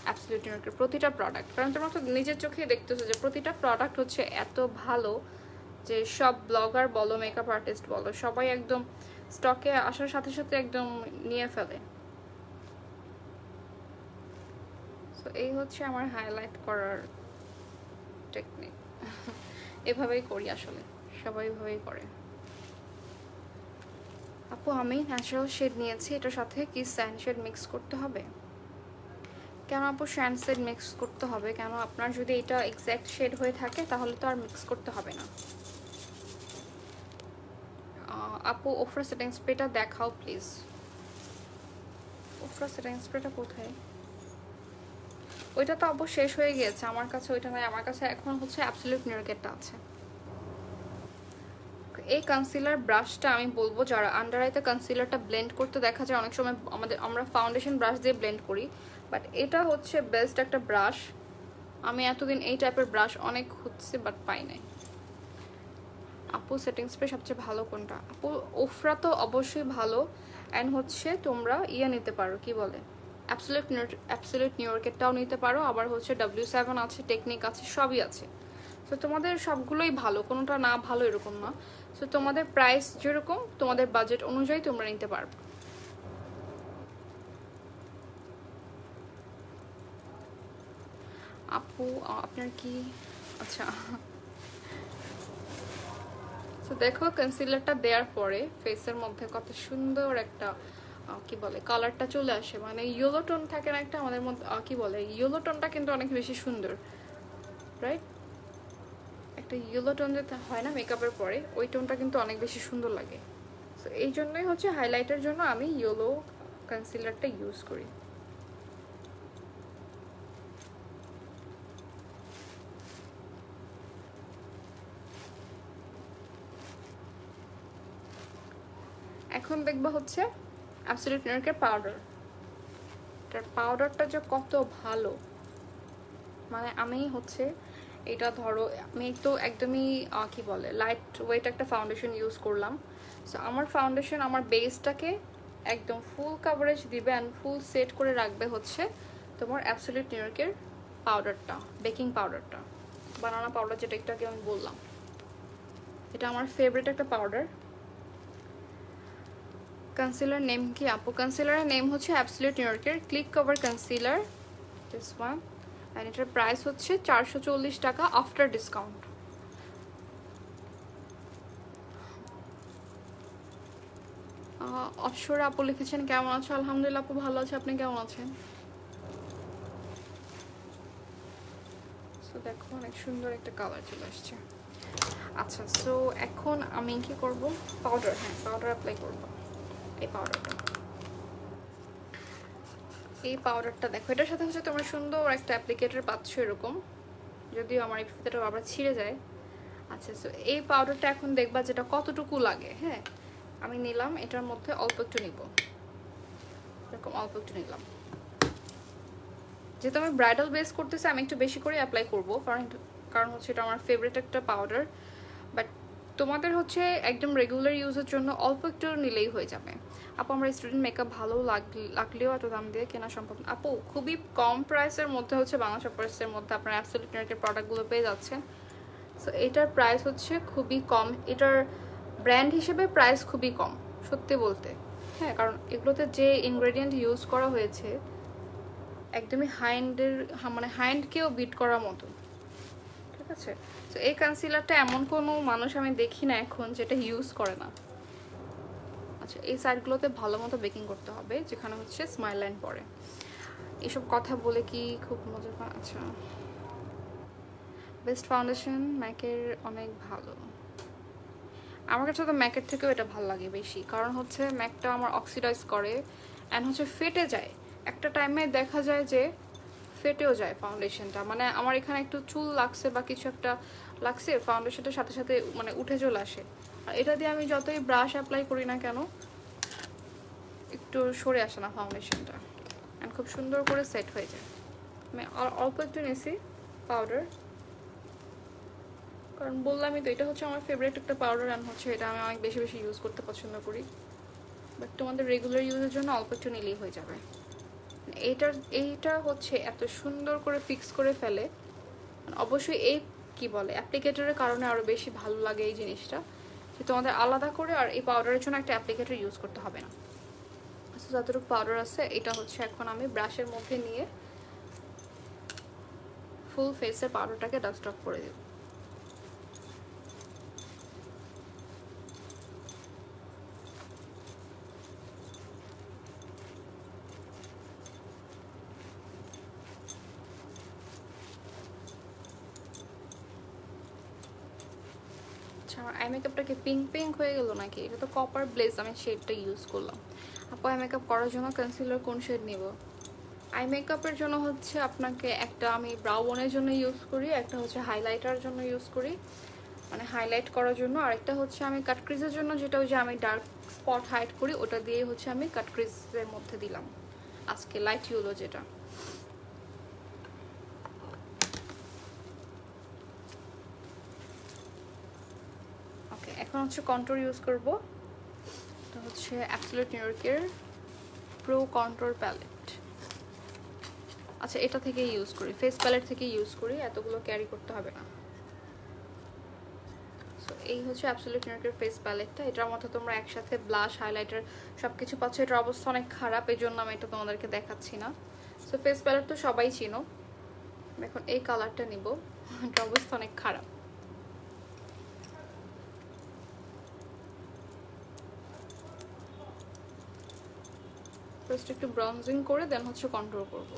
অ্যাবসলিউট নিউ ইয়র্কের প্রতিটা প্রোডাক্ট। কারণ তোমরা তো নিজের চোখে দেখতেছো যে প্রতিটা প্রোডাক্ট হচ্ছে এত ভালো যে সব ব্লগার বলো, মেকআপ আর্টিস্ট বলো, সবাই একদম স্টকে আসার সাথে সাথে একদম নিয়ে ফেলে। সো এই হচ্ছে আমার হাইলাইট করার টেকনিক। এভাবেই করি আসলে, সবাই এভাবেই করে। আপু আমি ন্যাচারাল শেড নিয়েছি, এটার সাথে কি স্যান্ড শেড মিক্স করতে হবে? কেন আপু স্যান্ড শেড মিক্স করতে হবে কেন? আপনার যদি এটা এক্স্যাক্ট শেড হয়ে থাকে তাহলে তো আর মিক্স করতে হবে না। আপু ওফরা সেটিং স্প্রেটা দেখাও প্লিজ। ওফরা সেটিং স্প্রেটা কোথায়? ওইটা তো অবশ্য শেষ হয়ে গিয়েছে আমার কাছে, ওইটা নয় আমার কাছে এখন হচ্ছে অ্যাবসলিউট নিউ ইয়র্কেরটা আছে। এই কনসিলার ব্রাশটা আমি বলবো যারা আন্ডার আইতে কনসিলারটা ব্লেন্ড করতে দেখা যায় অনেক সময় আমরা ফাউন্ডেশন ব্রাশ দিয়ে ব্লেন্ড করি, বাট এটা হচ্ছে বেস্ট একটা ব্রাশ। আমি এতদিন এই টাইপের ব্রাশ অনেক খুঁজছি বাট পাই নাই। আপু সেটিং স্প্রে সবচেয়ে ভালো কোনটা? আপু ওফরা তো অবশ্যই ভালো, অ্যান্ড হচ্ছে তোমরা নিতে পারো, কি বলে অ্যাবসলিউট নিউ ইয়র্কেরটাও নিতে পারো, আবার হচ্ছে W7 আছে, টেকনিক আছে, সবই আছে। তো তোমাদের সবগুলোই ভালো, কোনোটা না ভালো এরকম না। সো তোমাদের প্রাইস যেরকম তোমাদের বাজেট অনুযায়ী তোমরা নিতে পারবে। আপু আপনার কি আচ্ছা, তো দেখো কনসিলারটা দেওয়ার পরে ফেসের মধ্যে কত সুন্দর একটা কি বলে কালারটা চলে আসে, মানে ইয়েলো টোন থাকে না একটা আমাদের মধ্যে, কি বলে ইয়েলো টোনটা কিন্তু অনেক বেশি সুন্দর, রাইট? একটা ইয়েলো টোন যেটা হয় না মেকআপের পরে, ওই টোনটা কিন্তু অনেক বেশি সুন্দর লাগে। সো এই জন্যই হচ্ছে হাইলাইটের জন্য আমি ইয়েলো কনসিলারটা ইউজ করি। এখন দেখবা হচ্ছে অ্যাবসলিউট নিউ ইয়র্কের পাউডার, এটার পাউডারটা যে কত ভালো, মানে আমি হচ্ছে এটা ধরো আমি তো একদমই কি বলে লাইট ওয়েট একটা ফাউন্ডেশন ইউজ করলাম। সো আমার ফাউন্ডেশন আমার বেসটাকে একদম ফুল কাভারেজ দিবে অ্যান্ড ফুল সেট করে রাখবে হচ্ছে তোমার অ্যাবসলিউট নিউ ইয়র্কের পাউডারটা, বেকিং পাউডারটা, বানানা পাউডার যেটা একটাকে আমি বললাম, এটা আমার ফেভারিট একটা পাউডার। কনসিলার নেম কি আপু? কনসিলারের নেম হচ্ছে অ্যাবসলিউট নিউ ইয়র্কের click cover concealer, this one, and এটার প্রাইস হচ্ছে 440 টাকা আফটার ডিসকাউন্ট। অপসরা আপু লিখেছেন কেমন আছো? আলহামদুলিল্লাহ আপু ভালো আছে, আপনি কেমন আছেন? সো দেখো অনেক সুন্দর একটা কালার চলে আসছে। আচ্ছা সো এখন আমি কি করব, পাউডার, হ্যাঁ পাউডার অ্যাপ্লাই করব। এই পাউডারটা দেখো, এটার সাথে হচ্ছে তোমরা সুন্দর একটা অ্যাপ্লিকেটর পাচ্ছ এরকম, যদিও আমার এই ফিতাটা আবার ছিঁড়ে যায়। আচ্ছা সো এই পাউডারটা এখন দেখবা যেটা কতটুকু লাগে। হ্যাঁ আমি নিলাম, এটার মধ্যে অল্প একটু নিব, এরকম অল্প একটু নিলাম। যেহেতু আমি ব্রাইডাল বেস করতেছি আমি একটু বেশি করে অ্যাপ্লাই করবো, কারণ হচ্ছে এটা আমার ফেভারিট একটা পাউডার। বাট তোমাদের হচ্ছে একদম রেগুলার ইউজের জন্য অল্প একটু নিলেই হয়ে যাবে। আপু আমার স্টুডেন্ট মেকআপ ভালো লাগলেও এত দাম দিয়ে কেনা সম্ভব না? আপু খুবই কম প্রাইসের মধ্যে হচ্ছে বাংলা শপার্সের মধ্যে আপনার অ্যাবসলিউট নিউ ইয়র্কের প্রোডাক্টগুলো পেয়ে যাচ্ছেন। সো এটার প্রাইস হচ্ছে খুবই কম, এটার ব্র্যান্ড হিসেবে প্রাইস খুবই কম সত্যি বলতে। হ্যাঁ কারণ এগুলোতে যে ইনগ্রেডিয়েন্ট ইউজ করা হয়েছে একদমই মানে হাইন্ডকেও বিট করার মতো, ঠিক আছে? তো এই কনসিলারটা এমন কোনো মানুষ আমি দেখি না এখন যেটা ইউজ করে না। আচ্ছা এই সাইডগুলোতে ভালো মতো বেকিং করতে হবে যেখানে হচ্ছে স্মাইল লাইন পড়ে। এইসব কথা বলে কি খুব মজা পায়? আচ্ছা বেস্ট ফাউন্ডেশন ম্যাকের অনেক ভালো, আমার কাছে তো ম্যাকের থেকেও এটা ভালো লাগে বেশি, কারণ হচ্ছে ম্যাকটা আমার অক্সিডাইজ করে অ্যান্ড হচ্ছে ফেটে যায় একটা টাইমে, দেখা যায় যে ফেটেও যায় ফাউন্ডেশনটা, মানে আমার এখানে একটু চুল লাগছে বা কিছু একটা লাগছে ফাউন্ডেশনটার সাথে সাথে মানে উঠে চলে আসে। আর এটা দিয়ে আমি যতই ব্রাশ অ্যাপ্লাই করি না কেন একটু সরে আসে না ফাউন্ডেশনটা, অ্যান্ড খুব সুন্দর করে সেট হয়ে যায়। আমি অল্প একটু নিয়েছি পাউডার, কারণ বললামই তো এটা হচ্ছে আমার ফেভারিট একটা পাউডার, অ্যান্ড হচ্ছে এটা আমি অনেক বেশি বেশি ইউজ করতে পছন্দ করি। বাট তোমাদের রেগুলার ইউজের জন্য অল্প একটু নিলেই হয়ে যাবে। এইটা হচ্ছে এত সুন্দর করে ফিক্স করে ফেলে, অবশ্যই এই কি বলে অ্যাপ্লিকেটরের কারণে আরও বেশি ভালো লাগে এই জিনিসটা, যে তোমাদের আলাদা করে আর এই পাউডারের জন্য একটা অ্যাপ্লিকেটর ইউজ করতে হবে না। যতটুকু পাউডার আছে এটা হচ্ছে এখন আমি ব্রাশের মধ্যে নিয়ে ফুল ফেসের পাউডারটাকে ডাস্ট অফ করে দেব। আমার আই মেকআপটাকে পিঙ্ক পিঙ্ক হয়ে গেল নাকি? এটা তো কপার ব্লেজ, আমি শেডটা ইউজ করলাম। আপু আই মেকআপ করার জন্য কনসিলার কোন শেড নিব? আই মেকআপের জন্য হচ্ছে আপনাকে একটা আমি ব্রাউনের জন্য ইউজ করি, একটা হচ্ছে হাইলাইটার জন্য ইউজ করি, মানে হাইলাইট করার জন্য, আরেকটা হচ্ছে আমি কাট ক্রিজের জন্য, যেটা ওই যে আমি ডার্ক স্পট হাইড করি ওটা দিয়ে হচ্ছে আমি কাট ক্রিজের মধ্যে দিলাম আজকে লাইট ইয়েলো যেটা। ওকে, এখন হচ্ছে কন্ট্রোর ইউজ করব। এটা হচ্ছে অ্যাবসলিউট নিউ ইয়র্কের প্রো কন্ট্রোর প্যালেট। আচ্ছা, এটা থেকে ইউজ করি, ফেস প্যালেট থেকে ইউজ করি, এতগুলো ক্যারি করতে হবে না। সো এই হচ্ছে অ্যাবসলিউট নিউ ইয়র্কের ফেস প্যালেটটা। এটার মধ্যে তোমরা একসাথে ব্লাশ, হাইলাইটার সব কিছু পাচ্ছ। এটার অবস্থা অনেক খারাপ, এই জন্য আমি এটা তোমাদেরকে দেখাচ্ছি না। সো ফেস প্যালেট তো সবাই চিনো, এখন এই কালারটা নিব, এটার অবস্থা অনেক খারাপ। ফার্স্ট একটু ব্রঞ্জিং করে দেন হচ্ছে কন্ট্রোল করব,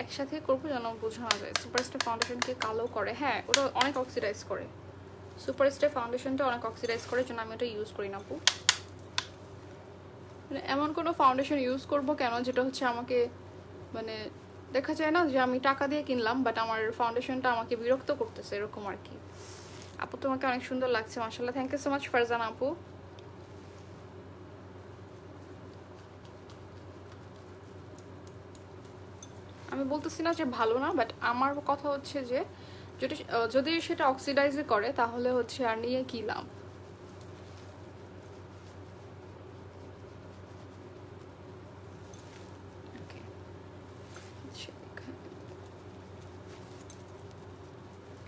একসাথে করবো যেন বোঝানো যায়। সুপারস্টার ফাউন্ডেশনকে কালো করে, হ্যাঁ ওটা অনেক অক্সিডাইজ করে। সুপারস্টার ফাউন্ডেশনটা অনেক অক্সিডাইজ করে, জন্য আমি ওটা ইউজ করি না আপু। মানে এমন কোনো ফাউন্ডেশন ইউজ করব কেন যেটা হচ্ছে আমাকে মানে দেখা যায় না যে আমি টাকা দিয়ে কিনলাম বাট আমার ফাউন্ডেশনটা আমাকে বিরক্ত করতেছে, এরকম আর কি। আপু তোমাকে অনেক সুন্দর লাগছে মাশাআল্লাহ, thank you so much Farzana আপু। আমি বলতেছি না যে ভালো না, বাট আমার কথা হচ্ছে যে যদি সেটা অক্সিডাইজ করে তাহলে হচ্ছে আর নিয়ে কি লাভ।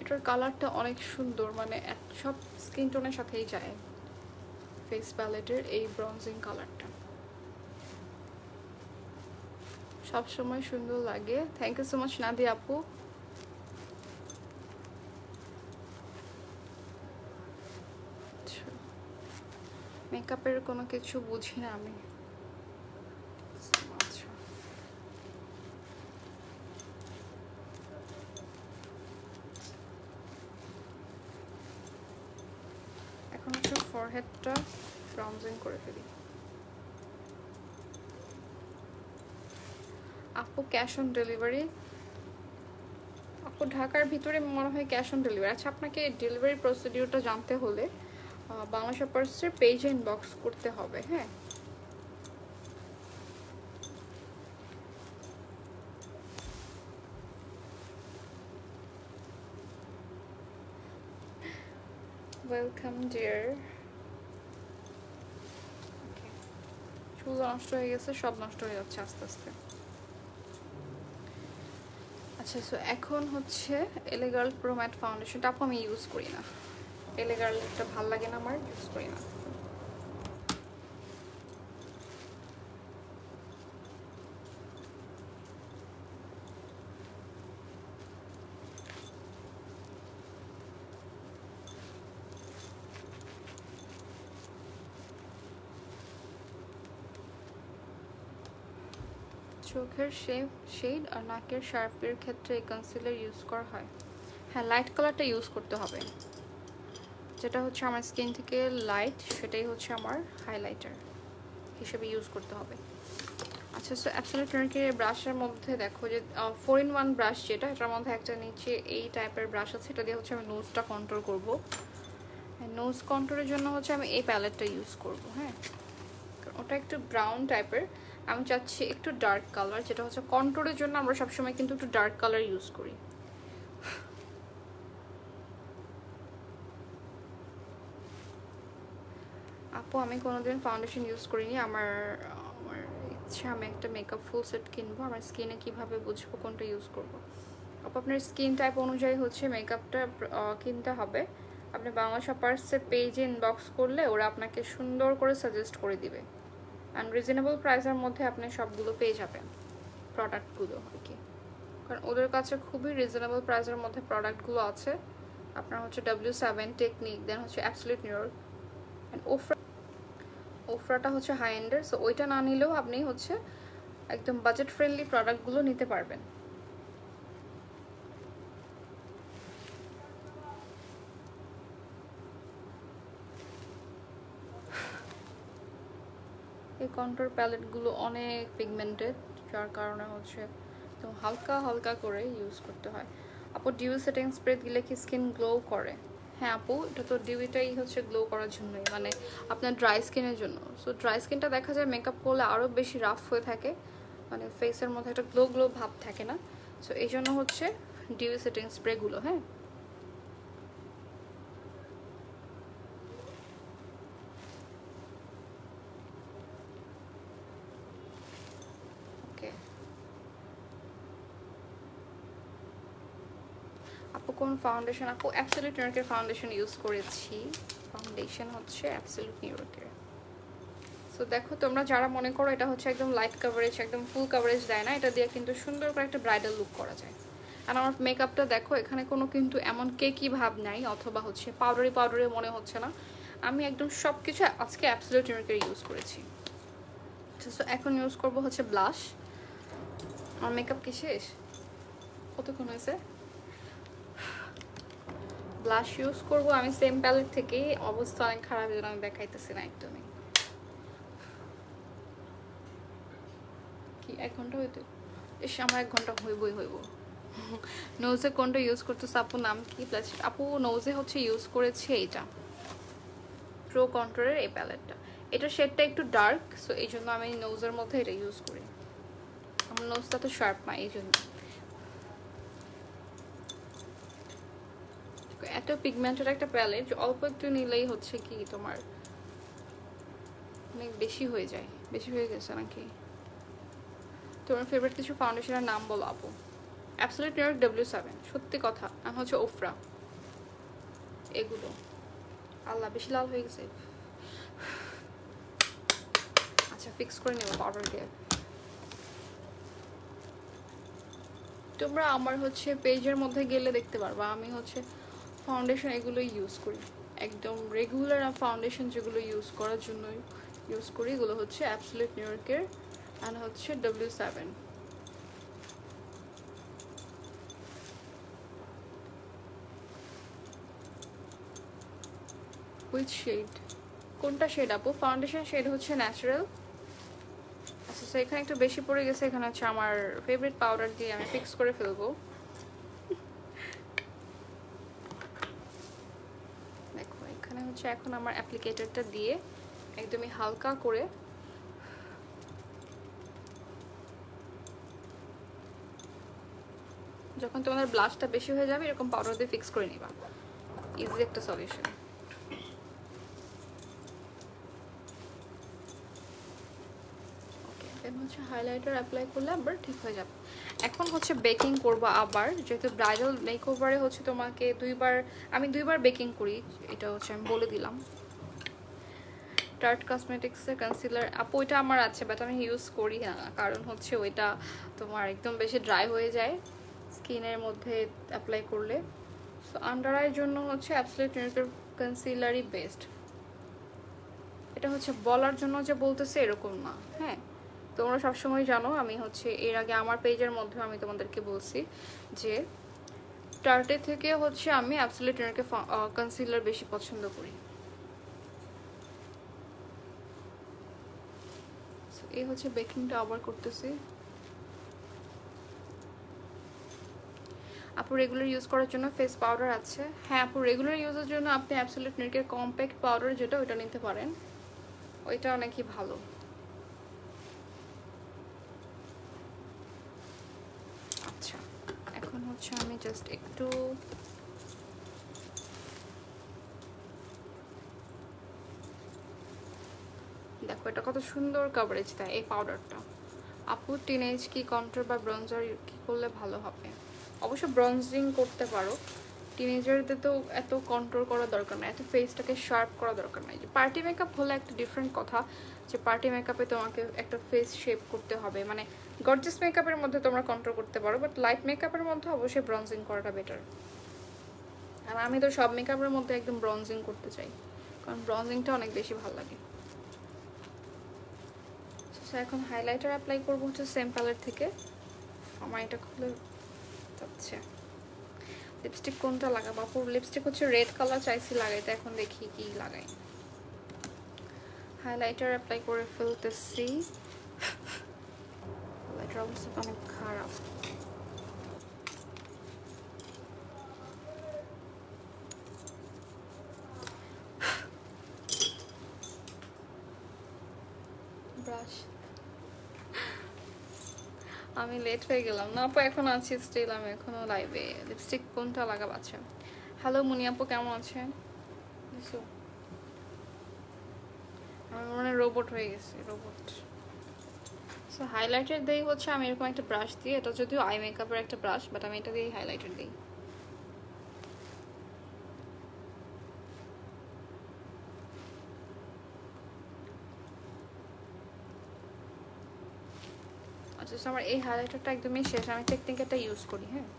এটার কালারটা অনেক সুন্দর, মানে সব স্কিন টোনের সাথেই যায় ফেস প্যালেটের এই ব্রঞ্জিং কালারটা, সব সময় সুন্দর লাগে। Thank you so much Nadi আপু। মেকআপের কোনো কিছু বুঝি না আমি। এখন হচ্ছে ফরহেডটা ব্রাউজিং করে ফেলি। আপু ক্যাশ অন ডেলিভারি? আপু ঢাকার ভিতরে মনে হয় ক্যাশ অন ডেলিভারি। আচ্ছা, আপনাকে ডেলিভারি প্রসিডিউরটা জানতে হলে বাংলা শপার্সের পেজে ইনবক্স করতে হবে। হ্যাঁ, ওয়েলকাম ডিয়ার। চুল নষ্ট হয়ে গেছে, সব নষ্ট হয়ে যাচ্ছে আস্তে আস্তে। আচ্ছা, সো এখন হচ্ছে এলএ গার্ল প্রো ম্যাট ফাউন্ডেশনটা আপু আমি ইউজ করি না, এলএ গার্লটা ভালো লাগে না, আমার ইউজ করি না। চোখের শেড আর নাকের শার্পের ক্ষেত্রে এই কনসিলার ইউজ করা হয়। হ্যাঁ, লাইট কালারটা ইউজ করতে হবে, যেটা হচ্ছে আমার স্কিন থেকে লাইট, সেটাই হচ্ছে আমার হাইলাইটার হিসেবে ইউজ করতে হবে। আচ্ছা, সো অ্যাবসলিউট নিউইয়র্কের ব্রাশের মধ্যে দেখো যে 4-in-1 ব্রাশ, যেটা এটার মধ্যে একটা নিচে এই টাইপের ব্রাশ আছে, এটা দিয়ে হচ্ছে আমি নোজটা কন্ট্রোল করব। নোজ কন্ট্রোলের জন্য হচ্ছে আমি এই প্যালেটটা ইউজ করব। হ্যাঁ, ওটা একটু ব্রাউন টাইপের, আমি চাচ্ছি একটু ডার্ক কালার, যেটা হচ্ছে কন্ট্রোলের জন্য আমরা সবসময় কিন্তু একটু ডার্ক কালার ইউজ করি। আপু আমি কোনোদিন ফাউন্ডেশন ইউজ করিনি, আমার ইচ্ছা আমি একটা মেকআপ ফুল সেট কিনবো, আমার স্কিনে কিভাবে বুঝবো কোনটা ইউজ করব। আপু আপনার স্কিন টাইপ অনুযায়ী হচ্ছে মেকআপটা কিনতে হবে। আপনি বাংলা শপার্সের পেজে ইনবক্স করলে ওরা আপনাকে সুন্দর করে সাজেস্ট করে দিবে, অ্যান্ড রিজনেবল প্রাইসের মধ্যে আপনি সবগুলো পেয়ে যাবেন, প্রোডাক্টগুলো আর কি, কারণ ওদের কাছে খুবই রিজনেবল প্রাইসের মধ্যে প্রোডাক্টগুলো আছে। আপনার হচ্ছে W7 টেকনিক, দেন হচ্ছে অ্যাবসলিউট নিউইয়র্ক, অ্যান্ড ওফরাটা হচ্ছে হাই এন্ডের, সো ওইটা না নিলেও আপনি হচ্ছে একদম বাজেট ফ্রেন্ডলি প্রোডাক্টগুলো নিতে পারবেন। এই কন্ট্রোল প্যালেটগুলো অনেক পিগমেন্টেড, যার কারণে হচ্ছে তো হালকা হালকা করে ইউজ করতে হয়। আপু ডিউ সেটিং স্প্রে দিলে কি স্কিন গ্লো করে? হ্যাঁ আপু, এটা তো ডিউটাই হচ্ছে গ্লো করার জন্যই, মানে আপনার ড্রাই স্কিনের জন্য। সো ড্রাই স্কিনটা দেখা যায় মেকআপ করলে আরও বেশি রাফ হয়ে থাকে, মানে ফেসের মধ্যে একটা গ্লো গ্লো ভাব থাকে না। সো এই জন্য হচ্ছে ডিউ সেটিং স্প্রেগুলো। হ্যাঁ ওকে। আপু কোন ফাউন্ডেশন? আপু অ্যাবসলিউট নিউইয়র্কের ফাউন্ডেশন ইউজ করেছি, ফাউন্ডেশন হচ্ছে অ্যাবসলিউট নিউইয়র্কের। সো দেখো তোমরা যারা মনে করো এটা হচ্ছে একদম লাইট কাভারেজ, একদম ফুল কাভারেজ দেয় না, এটা দিয়ে কিন্তু সুন্দর করে একটা ব্রাইডাল লুক করা যায়। আর আমার মেকআপটা দেখো, এখানে কোনো কিন্তু এমন কেকি ভাব নাই, অথবা হচ্ছে পাউডারি পাউডারি মনে হচ্ছে না। আমি একদম সব কিছু আজকে অ্যাবসলিউট নিউইয়র্কের ইউজ করেছি। সো এখন ইউজ করবো হচ্ছে ব্লাশ। আমার মেকআপ কি শেষ? কতক্ষণ হয়েছে? ব্লাশ ইউজ করবো আমি সেম প্যালেট থেকেই, অবস্থা অনেক খারাপ, যেন আমি দেখাইতেছি না একদমই। কি 1 ঘন্টা হইতে? এস আমার 1 ঘন্টা হইব। নোজে কোনটা ইউজ করতেছে আপু, নাম কি? প্লাস আপু নোজে হচ্ছে ইউজ করেছে এইটা, প্রো কন্ট্রোলের এই প্যালেটটা। এটার শেডটা একটু ডার্ক, সো এই জন্য আমি নোজের মধ্যে এটা ইউজ করি। আমার নোজটা তো শার্প না, এই জন্য। এত পিগমেন্টেড একটা প্যালেট, অল্প একটু নিলেই হচ্ছে কি তোমার অনেক বেশি হয়ে যায়। বেশি হয়ে গেছে নাকি? তোমার ফেভারিট কিছু ফাউন্ডেশনের নাম বলো আপু। অ্যাবসলিউট নিউইয়র্ক, W7, সত্যি কথা, আর হচ্ছে ওফরা, এগুলো। আল্লাহ বেশি লাল হয়ে গেছে। আচ্ছা ফিক্স করে নেবো পাউডার দিয়ে। তোমরা আমার হচ্ছে পেজের মধ্যে গেলে দেখতে পারবা আমি হচ্ছে ফাউন্ডেশন এগুলো ইউজ করি, একদম রেগুলার ফাউন্ডেশন যেগুলো ইউজ করার জন্য ইউজ করি, এগুলো হচ্ছে অ্যাবসলিউট নিউইয়র্কের অ্যান্ড হচ্ছে W7। With shade? কোনটা শেড আপু? ফাউন্ডেশন শেড হচ্ছে ন্যাচারাল। আচ্ছা তো এখানে একটু বেশি পড়ে গেছে, এখানে হচ্ছে আমার ফেভারিট পাউডার দিয়ে আমি ফিক্স করে ফেলবো। দেখো এখানে হচ্ছে এখন আমার অ্যাপ্লিকেটরটা দিয়ে একদমই হালকা করে যখন তোমাদের ব্লাশটা বেশি হয়ে যাবে এরকম পাউডার দিয়ে ফিক্স করে নিবা, ইজি একটা সলিউশন। হচ্ছে হাইলাইটার অ্যাপ্লাই করলে আবার ঠিক হয়ে যাবে। এখন হচ্ছে বেকিং করব আবার, যেহেতু ব্রাইডাল মেকওভারে হচ্ছে তোমাকে আমি দুইবার বেকিং করি, এটা হচ্ছে আমি বলে দিলাম। টার্ট কসমেটিক্সের কনসিলার আপু ওইটা আমার আছে, বাট আমি ইউজ করি না, কারণ হচ্ছে ওইটা তোমার একদম বেশি ড্রাই হয়ে যায় স্কিনের মধ্যে অ্যাপ্লাই করলে। সো আন্ডার আইয়ের জন্য হচ্ছে অ্যাবসলিউট নিউইয়র্কের কনসিলারই বেস্ট। এটা হচ্ছে বলার জন্য যে বলতেছে এরকম না। হ্যাঁ তোমরা সবসময় জানো আমি হচ্ছে এর আগে আমার পেজের মধ্যে আমি তোমাদেরকে বলছি যে টার্টে থেকে হচ্ছে আমি অ্যাবসলিউট নিউইয়র্কের কনসিলার বেশি পছন্দ করি। এই হচ্ছে বেকিংটা আবার করতেছি। আপু রেগুলার ইউজ করার জন্য ফেস পাউডার আছে? হ্যাঁ আপু রেগুলার ইউজের জন্য আপনি অ্যাবসলিউট নিউইয়র্কের কম্প্যাক্ট পাউডার যেটা ওইটা নিতে পারেন, ওইটা অনেকই ভালো। হচ্ছে আমি জাস্ট একটু দেখো এটা কত সুন্দর কভারেজ দেয় এই পাউডারটা। আপু টিনেজ কি কন্ট্রোল বা ব্রঞ্জার কি করলে ভালো হবে? অবশ্য ব্রঞ্জিং করতে পারো, টিনেজারদের তো এত কন্ট্রোল করা দরকার নাই, এত ফেসটাকে শার্প করা দরকার নাই। যে পার্টি মেকআপ হলে একটা ডিফারেন্ট কথা, যে পার্টি মেকআপে তোমাকে একটা ফেস শেপ করতে হবে, মানে গর্জিয়াস মেকআপের মধ্যে তোমরা কন্ট্রোল করতে পারো, বাট লাইট মেকআপের মধ্যে অবশ্যই ব্রঞ্জিং করাটা বেটার। আর আমি তো সব মেকআপের মধ্যে একদম ব্রঞ্জিং করতে চাই, কারণ ব্রঞ্জিংটা অনেক বেশি ভালো লাগে। এখন হাইলাইটার অ্যাপ্লাই করবো হচ্ছে সেম কালার থেকে। আমার এটা খুলে যাচ্ছে। লিপস্টিক কোনটা লাগাবো? আপুর লিপস্টিক হচ্ছে রেড কালার চাইছি লাগাইতে, এখন দেখি কি লাগাই। হাইলাইটার অ্যাপ্লাই করে ফেলতেছি। হাইলাইটার অবস্থা অনেক খারাপ। ব্রাশ আমি লেট হয়ে গেলাম না আপু, এখন আছি স্টিল, আমি এখনো লাইভে। লিপস্টিক কোনটা লাগাবো? আচ্ছা, হ্যালো মুনি আপু, কেমন আছেন? আমি মনে রোবট হয়ে গেছি, রোবট। সো হাইলাইটার দিই হচ্ছে আমি এরকম একটা ব্রাশ দিয়ে, এটা যদিও আই মেকআপের একটা ব্রাশ, বাট আমি এটা দিয়েই হাইলাইটার দিই। আচ্ছা, আমার এই হাইলাইটারটা একদমই শেষ, আমি টেকনিকটা ইউজ করি। হ্যাঁ,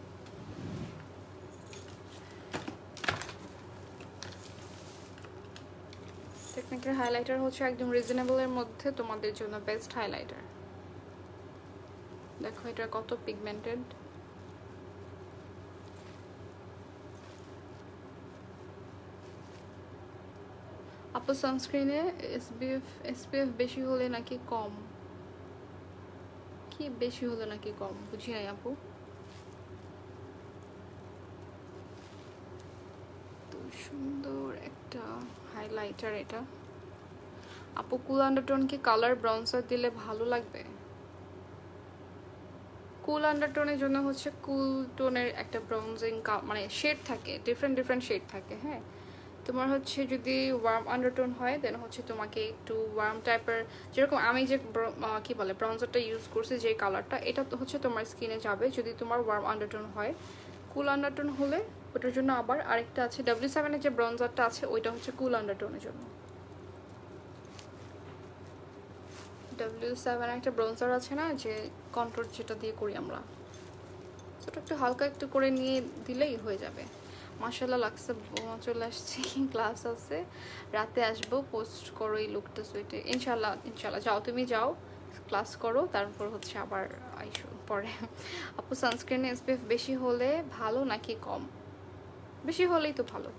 টেকনিকের হাইলাইটার হচ্ছে একদম রিজনেবলের মধ্যে তোমাদের জন্য বেস্ট হাইলাইটার। দেখো এটা কত পিগমেন্টেড। আপু সানস্ক্রিনে এসপিএফ বেশি হলে নাকি কম? কি বেশি হলে নাকি কম বুঝি নাই আপু। তো সুন্দর একটা হাইলাইটার এটা। আপু কুল আন্ডারটোন কি কালার ব্রাউন্সার দিলে ভালো লাগবে? কুল আন্ডারটোনের জন্য হচ্ছে কুল টোনের একটা ব্রাউজিং মানে শেড থাকে, ডিফারেন্ট শেড থাকে। হ্যাঁ, তোমার হচ্ছে যদি ওয়ার্ম আন্ডারটোন হয় দেন হচ্ছে তোমাকে একটু ওয়ার্ম টাইপের, যেরকম আমি যে কি বলে ব্রাউজারটা ইউজ করছি যে কালারটা, এটা তো হচ্ছে তোমার স্কিনে যাবে যদি তোমার ওয়ার্ম আন্ডারটোন হয়। কুল আন্ডারটোন হলে ওটার জন্য আবার আরেকটা আছে, W7 এর যে ব্রাউজারটা আছে ওইটা হচ্ছে কুল আন্ডারটোনের জন্য। W7 একটা ব্রাউজার আছে না, যে কন্ট্রোল যেটা দিয়ে করি আমরা, সেটা একটু হালকা একটু করে নিয়ে দিলেই হয়ে যাবে। মাশাআল্লাহ লাগছে, চলে আসছি, ক্লাস আছে, রাতে আসবো, পোস্ট করো এই লুকটা সুইটে। ইনশাল্লাহ যাও, তুমি যাও ক্লাস করো, তারপর হচ্ছে আবার আইসো পরে। আপু সানস্ক্রিনে এসপিএফ বেশি হলে ভালো নাকি কম? বেশি হলেই তো ভালো।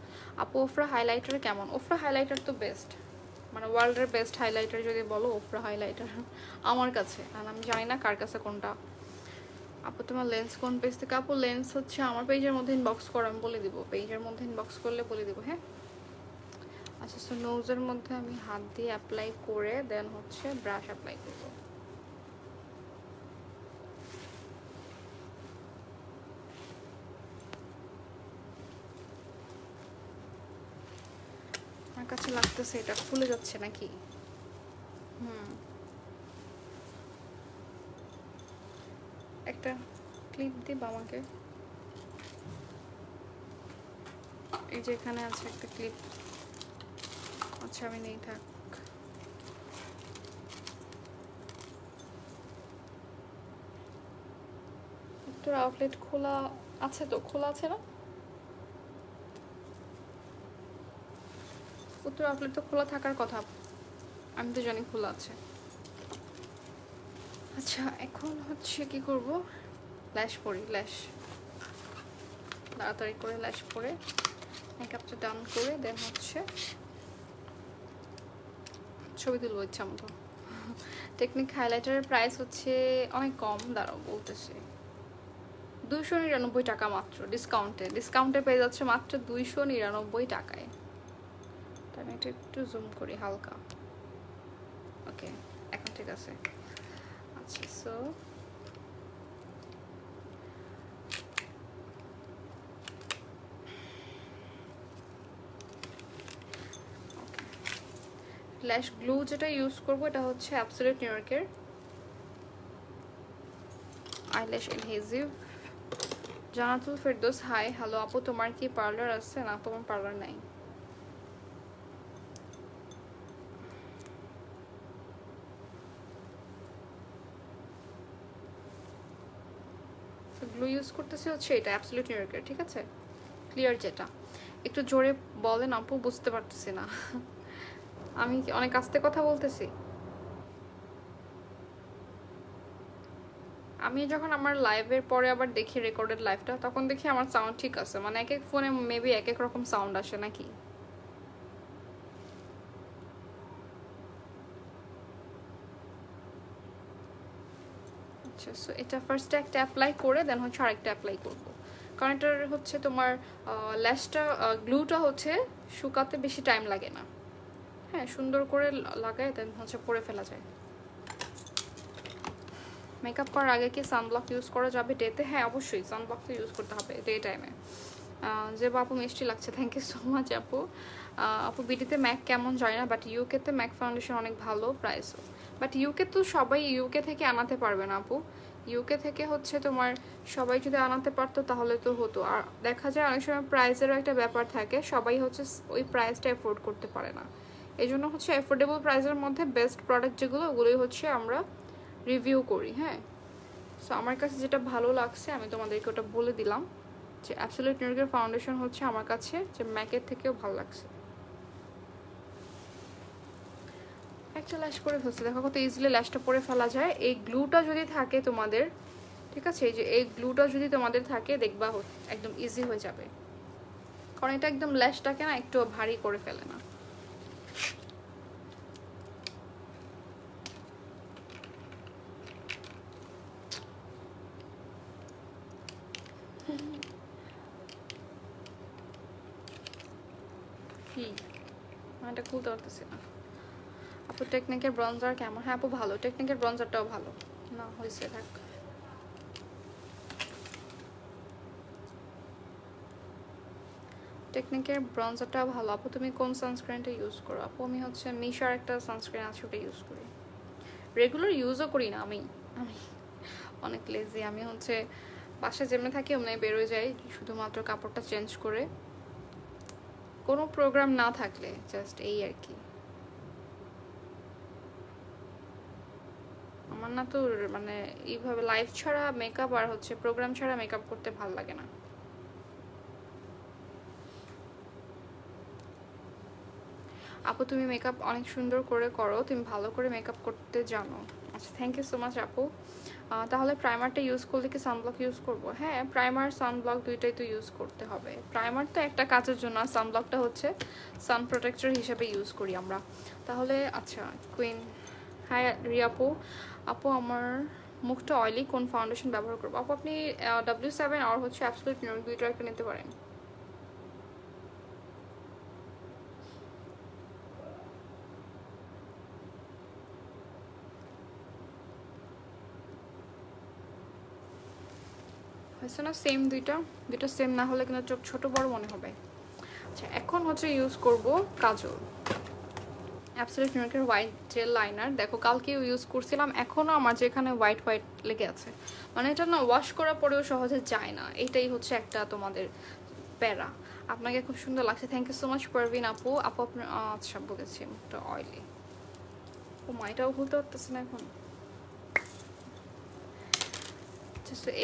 আপু ওফরা হাইলাইটার কেমন? ওফরা হাইলাইটার তো বেস্ট, মানে ওয়ার্ল্ডের বেস্ট হাইলাইটার যদি বলো ওফরা হাইলাইটার আমার কাছে, আর আমি জানি না কার কাছে কোনটা। আপু তোমার লেন্স কোন পেজ থেকে? আপু লেন্স হচ্ছে আমার পেজের মধ্যে ইনবক্স করো, আমি বলে দিব, পেজের মধ্যে ইনবক্স করলে বলে দিব। হ্যাঁ, আচ্ছা, সো নোজের মধ্যে আমি হাত দিয়ে অ্যাপ্লাই করে দেন হচ্ছে ব্রাশ অ্যাপ্লাই করব। আমার কাছে লাগতেছে এটা খুলে যাচ্ছে নাকি। একটা ক্লিপ দিব আমাকে, এই যে এখানে আছে একটা ক্লিপ। আচ্ছা আমি নেই, থাক। উত্তর আউটলেট খোলা আছে তো? খোলা আছে না? উত্তর আউটলেট তো খোলা থাকার কথা, আমি তো জানি খোলা আছে। আচ্ছা এখন হচ্ছে কি করব, ল্যাশ পরি, ল্যাশ তাড়াতাড়ি করে ল্যাশ পরে মেকআপটা ডান করে দেন হচ্ছে ছবি তুলবো ইচ্ছা মতো। টেকনিক হাইলাইটারের প্রাইস হচ্ছে অনেক কম, দাঁড়াও বলতেছে, 299 টাকা মাত্র, ডিসকাউন্টে পেয়ে যাচ্ছে মাত্র 299 টাকায়। তাই আমি একটু জুম করি হালকা। ওকে, এখন ঠিক আছে। আচ্ছা, সো ল্যাশ গ্লু যেটা ইউজ করবো এটা হচ্ছে অ্যাবসলিউট নিউ ইয়র্কের eyelash adhesive. Jannatul Ferdous hi, hello আপু, তোমার কি পার্লার আছে? না আপু, আমার পার্লার নাই। গ্লু ইউজ করতেছি হচ্ছে এটা অ্যাবসলিউট নিউ ইয়র্কের, ঠিক আছে, ক্লিয়ার যেটা। একটু জোরে বলেন আপু, বুঝতে পারতেছি না। আমি কি অনেক আস্তে কথা বলতেছি? আমি যখন আমার লাইভের পরে আবার দেখি রেকর্ডেড লাইভটা, তখন দেখি আমার সাউন্ড ঠিক আছে, মানে এক এক ফোনে মেবি এক এক রকম সাউন্ড আসে নাকি। আচ্ছা, সো এটা ফার্স্টে একটা অ্যাপ্লাই করে দেন হচ্ছে আরেকটা অ্যাপ্লাই করবো, কারণ এটার হচ্ছে তোমার ল্যাশটা গ্লুটা হচ্ছে শুকাতে বেশি টাইম লাগে না। হ্যাঁ, সুন্দর করে লাগায় দেন হচ্ছে পরে ফেলা যায়। মেকআপ করার আগে কি সানব্লক ইউজ করা যাবে ডেতে? হ্যাঁ অবশ্যই, সানব্লক তো ইউজ করতে হবে ডে টাইমে। যে আপু মিষ্টি লাগছে, থ্যাংক ইউ সো মাচ আপু। আপু বিডিতে ম্যাক কেমন জানি না, বাট ইউকেতে ম্যাক ফাউন্ডেশন অনেক ভালো প্রাইসও। বাট ইউকে তো সবাই ইউকে থেকে আনাতে পারবে না আপু। ইউকে থেকে হচ্ছে তোমার সবাই যদি আনাতে পারতো তাহলে তো হতো। আর দেখা যায় অনেক সময় প্রাইসেরও একটা ব্যাপার থাকে, সবাই হচ্ছে ওই প্রাইসটা অ্যাফোর্ড করতে পারে না। এই জন্য হচ্ছে অ্যাফোর্ডেবল প্রাইসের মধ্যে বেস্ট প্রোডাক্ট যেগুলো, ওগুলোই হচ্ছে আমরা রিভিউ করি। হ্যাঁ, সো আমার কাছে যেটা ভালো লাগছে আমি তোমাদেরকে ওটা বলে দিলাম, যে অ্যাবসলিউট নিউ ইয়র্কের ফাউন্ডেশন হচ্ছে আমার কাছে যে ম্যাকের থেকেও ভালো লাগছে। একটা ল্যাশ করে ফেলছে, দেখো কত ইজিলি ল্যাশটা পরে ফেলা যায়। এই গ্লুটা যদি থাকে তোমাদের, ঠিক আছে, এই যে এই গ্লুটা যদি তোমাদের থাকে দেখবা একদম ইজি হয়ে যাবে, কারণ এটা একদম ল্যাশটাকে না একটু ভারী করে ফেলে না। কি এটা খুলতে পারতেছি না। আপু টেকনিকের ব্রঞ্জার কেমন? হ্যাঁ আপু ভালো, টেকনিকের ব্রঞ্জারটাও ভালো না, হয়েছে থাক। টেকনিকের ব্রঞ্জারটাও ভালো। আপু তুমি কোন সানস্ক্রিনটা ইউজ করো? আপু আমি হচ্ছে মিশার একটা সানস্ক্রিন আছে ওটা ইউজ করি, রেগুলার ইউজও করি না। আমি আমি অনেক লেজি। আমি হচ্ছে বাসায় যেমনি থাকি অমনি বেরোয় যাই, শুধুমাত্র কাপড়টা চেঞ্জ করে, কোনো প্রোগ্রাম না থাকলে জাস্ট এই আর কি। আমার না তো মানে এইভাবে লাইভ ছাড়া মেকআপ আর হচ্ছে প্রোগ্রাম ছাড়া মেকআপ করতে ভালো লাগে না। আপু তুমি মেকআপ অনেক সুন্দর করে করো, তুমি ভালো করে মেকআপ করতে জানো। আচ্ছা থ্যাংক ইউ সো মাচ আপু। তাহলে প্রাইমারটা ইউজ করলে কি সানব্লক ইউজ করব? হ্যাঁ, প্রাইমার সানব্লক দুইটাই তো ইউজ করতে হবে। প্রাইমার তো একটা কাজের জন্য, আর সানব্লকটা হচ্ছে সান প্রোটেক্টর হিসেবে ইউজ করি আমরা। তাহলে আচ্ছা কুইন হাই রিয়াপু, আপু আমার মুখটা অয়েলি, কোন ফাউন্ডেশন ব্যবহার করবো? আপু আপনি W7 আর হচ্ছে অ্যাবসলিউট নিউ ইয়র্ক দুইটা একটা নিতে পারেন। হয়েছে না সেম? দুইটা সেম না হলে কিন্তু চোখ ছোট বড় মনে হবে। আচ্ছা এখন হচ্ছে ইউজ করব কাজল, অ্যাবসলিউট নিউ ইয়র্কের হোয়াইট জেল লাইনার। দেখো কালকেও ইউজ করছিলাম, এখনও আমার যেখানে হোয়াইট হোয়াইট লেগে আছে, মানে এটা না ওয়াশ করার পরেও সহজে যায় না, এটাই হচ্ছে একটা তোমাদের প্যারা। আপনাকে খুব সুন্দর লাগছে, thank you so much Parvin আপু। আপু আপনার আচ্ছা বলেছি মুখটা অয়েলি, ও মাইটাও ভুলতে পারতেছে না এখন।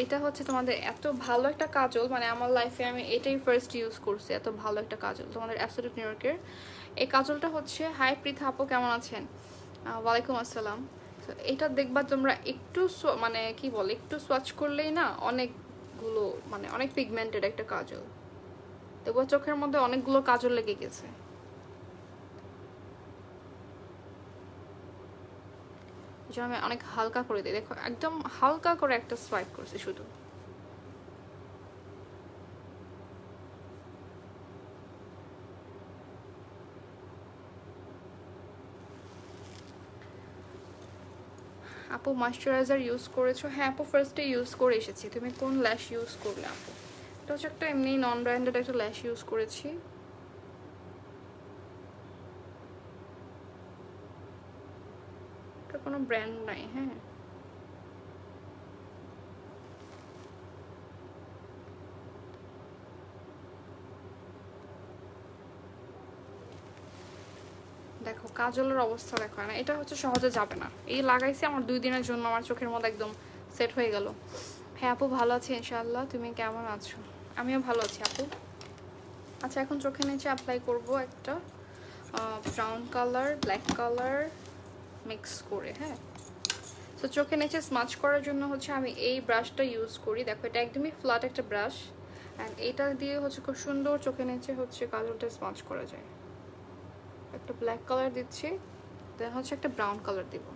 এটা হচ্ছে তোমাদের এত ভালো একটা কাজল, মানে আমার লাইফে আমি এটাই ফার্স্ট ইউজ করছি, এত ভালো একটা কাজল তোমাদের অ্যাবসলিউট নিউ ইয়র্কের। এই কাজলটা হচ্ছে, হাই পৃথা আপু কেমন আছেন? ওয়ালাইকুম আসসালাম। এটা দেখবা তোমরা একটু মানে কি বলে একটু সোয়াচ করলেই না অনেকগুলো, মানে অনেক পিগমেন্টেড একটা কাজল, দেখবো চোখের মধ্যে অনেকগুলো কাজল লেগে গেছে। আমি অনেক হালকা করে দিই, দেখো একদম হালকা করে একটা সোয়াইপ করছি শুধু। আপু ময়শ্চারাইজার ইউজ করেছো? হ্যাঁ আপু ফার্স্টে ইউজ করে এসেছি। তুমি কোন ল্যাশ ইউজ করলে আপু? এটা হচ্ছে একটা এমনি নন ব্র্যান্ডেড একটা ল্যাশ ইউজ করেছি। এটার কোনো ব্র্যান্ড নাই। হ্যাঁ, দেখো কাজলের অবস্থা দেখো না, এটা হচ্ছে সহজে যাবে না। এই লাগাইছি আমার 2 দিনের জন্য, আমার চোখের মধ্যে একদম সেট হয়ে গেল। হ্যাঁ আপু ভালো আছি ইনশাআল্লাহ, তুমি কেমন আছো? আমিও ভালো আছি আপু। আচ্ছা এখন চোখে নিচে অ্যাপ্লাই করব একটা brown colour black colour mix করে। হ্যাঁ, তো চোখে নিচে স্মাচ করার জন্য হচ্ছে আমি এই ব্রাশটা ইউজ করি। দেখো এটা একদমই ফ্ল্যাট একটা ব্রাশ, অ্যান্ড এটা দিয়ে হচ্ছে খুব সুন্দর চোখে নিচে হচ্ছে কাজলটা স্মাচ করা যায়। একটা ব্ল্যাক কালার দিচ্ছি, দেন হচ্ছে একটা ব্রাউন কালার দিব।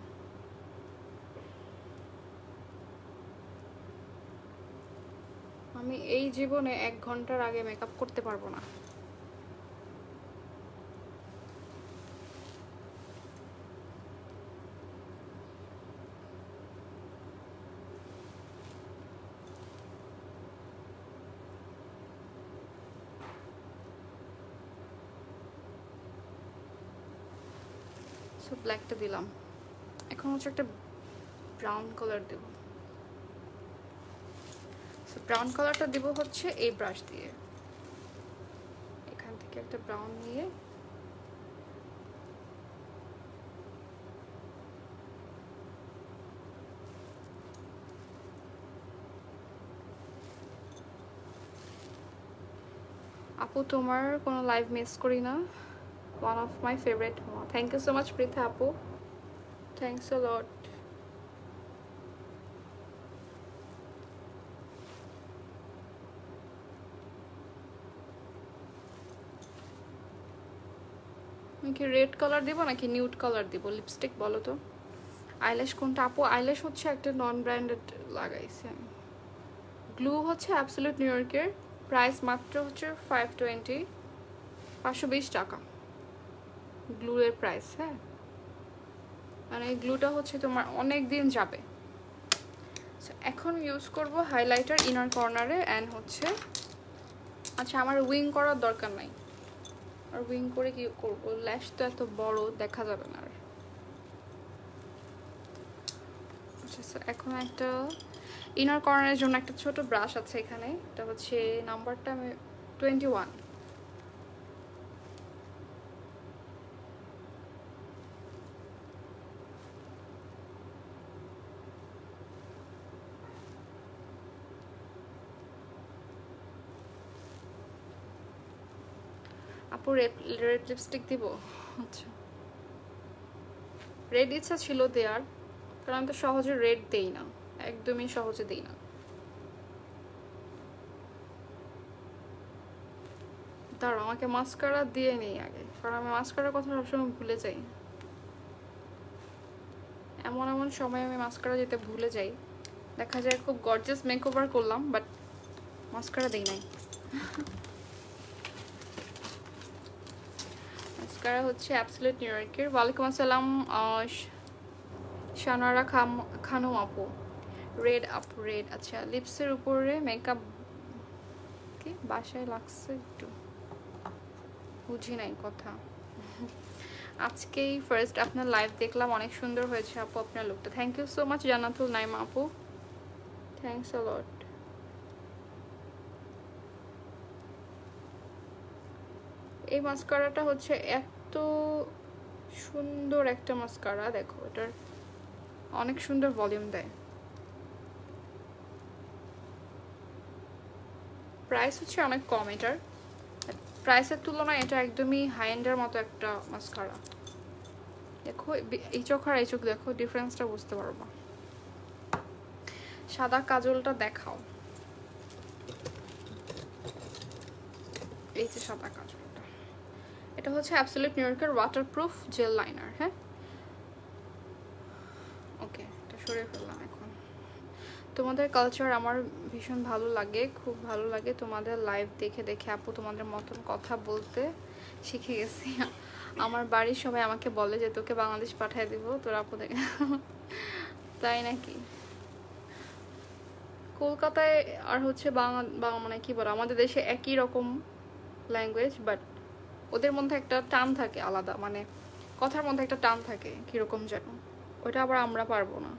আমি এই জীবনে 1 ঘন্টার আগে মেকআপ করতে পারবো না। সো ব্ল্যাকটা দিলাম, এখন হচ্ছে একটা ব্রাউন কালার দেব। সো ব্রাউন কালারটা দিব হচ্ছে এই ব্রাশ দিয়ে, এখান থেকে একটা ব্রাউন নিয়ে আপু তোমার কোনো লাইভ মিস করি না, one of my favorite. Thank you so much Pritha আপু, thanks a lot. কি রেড কালার দিব নাকি নিউড কালার দিব লিপস্টিক বলো তো? আইল্যাশ কোনটা আপু? আইল্যাশ হচ্ছে একটা নন ব্র্যান্ডেড লাগাইছি আমি। গ্লু হচ্ছে অ্যাবসলিউট নিউ ইয়র্কের, প্রাইস মাত্র হচ্ছে 520, 520 টাকা গ্লু এর প্রাইস। হ্যাঁ, মানে এই গ্লুটা হচ্ছে তোমার অনেক দিন যাবে। এখন ইউজ করব হাইলাইটার ইনার কর্নারে, অ্যান্ড হচ্ছে আচ্ছা আমার উইং করার দরকার নাই, আর উইং করে কি করবো, ল্যাশ তো এত বড় দেখা যাবে না আর। আচ্ছা এখন একটা ইনার কর্নারের জন্য একটা ছোট ব্রাশ আছে এখানে, এটা হচ্ছে নাম্বারটা আমি 21। আপু রেড লিপস্টিক দিব? আচ্ছা রেড ইচ্ছা ছিল দেয়ার, কারণ আমি তো সহজে রেড দেই না, একদমই সহজে দেই না। দাঁড়াও আমাকে মাস্কারা দিয়ে নেই আগে, কারণ আমি মাস্কারার কথা সবসময় ভুলে যাই। এমন এমন সময় আমি মাস্কারা যেতে ভুলে যাই, দেখা যায় খুব গর্জিয়াস মেকওভার করলাম বাট মাস্কারা দেই নাই। মাস্কারা হচ্ছে অ্যাবসলিউট নিউ ইয়র্কের। ওয়ালাইকুম আসসালাম শানারা খানম আপু। রেড আপু রেড, আচ্ছা লিপসের উপরে মেকআপ কি বাসায় লাগছে একটু বুঝি নাই কথা। আজকেই ফার্স্ট আপনার লাইভ দেখলাম, অনেক সুন্দর হয়েছে আপু আপনার লুকটা। থ্যাংক ইউ সো মাচ জান্নাতুল নাইমা আপু, থ্যাংকস আ লট। এই মাস্কারাটা হচ্ছে এত সুন্দর একটা মাস্কারা, দেখো এটার অনেক সুন্দর ভলিউম দেয়। প্রাইস হচ্ছে অনেক কম এটার, প্রাইসের তুলনায় এটা একদমই হাই এন্ডের মতো একটা মাস্কারা। দেখো এই চোখ আর এই চোখ দেখো, ডিফারেন্সটা বুঝতে পারবো। সাদা কাজলটা দেখাও, এই যে সাদা কাজলটা, এটা হচ্ছে অ্যাবসলিউট নিউ ইয়র্কের ওয়াটারপ্রুফ জেল লাইনার। হ্যাঁ ওকে, এটা সরিয়ে ফেললাম। এখন তোমাদের কালচার আমার ভীষণ ভালো লাগে, খুব ভালো লাগে তোমাদের লাইভ দেখে দেখে আপু, তোমাদের মতন কথা বলতে শিখে গেছি। আমার বাড়ির সবাই আমাকে বলে যে তোকে বাংলাদেশ পাঠিয়ে দিব তোর আপু দেখে। তাই নাকি? কলকাতায় আর হচ্ছে মানে কি বলো, আমাদের দেশে একই রকম ল্যাঙ্গুয়েজ, বাট ওদের মধ্যে একটা টান থাকে আলাদা, মানে কথার মধ্যে একটা টান থাকে কিরকম যেন। ওটা আবার আমরা পারবো না।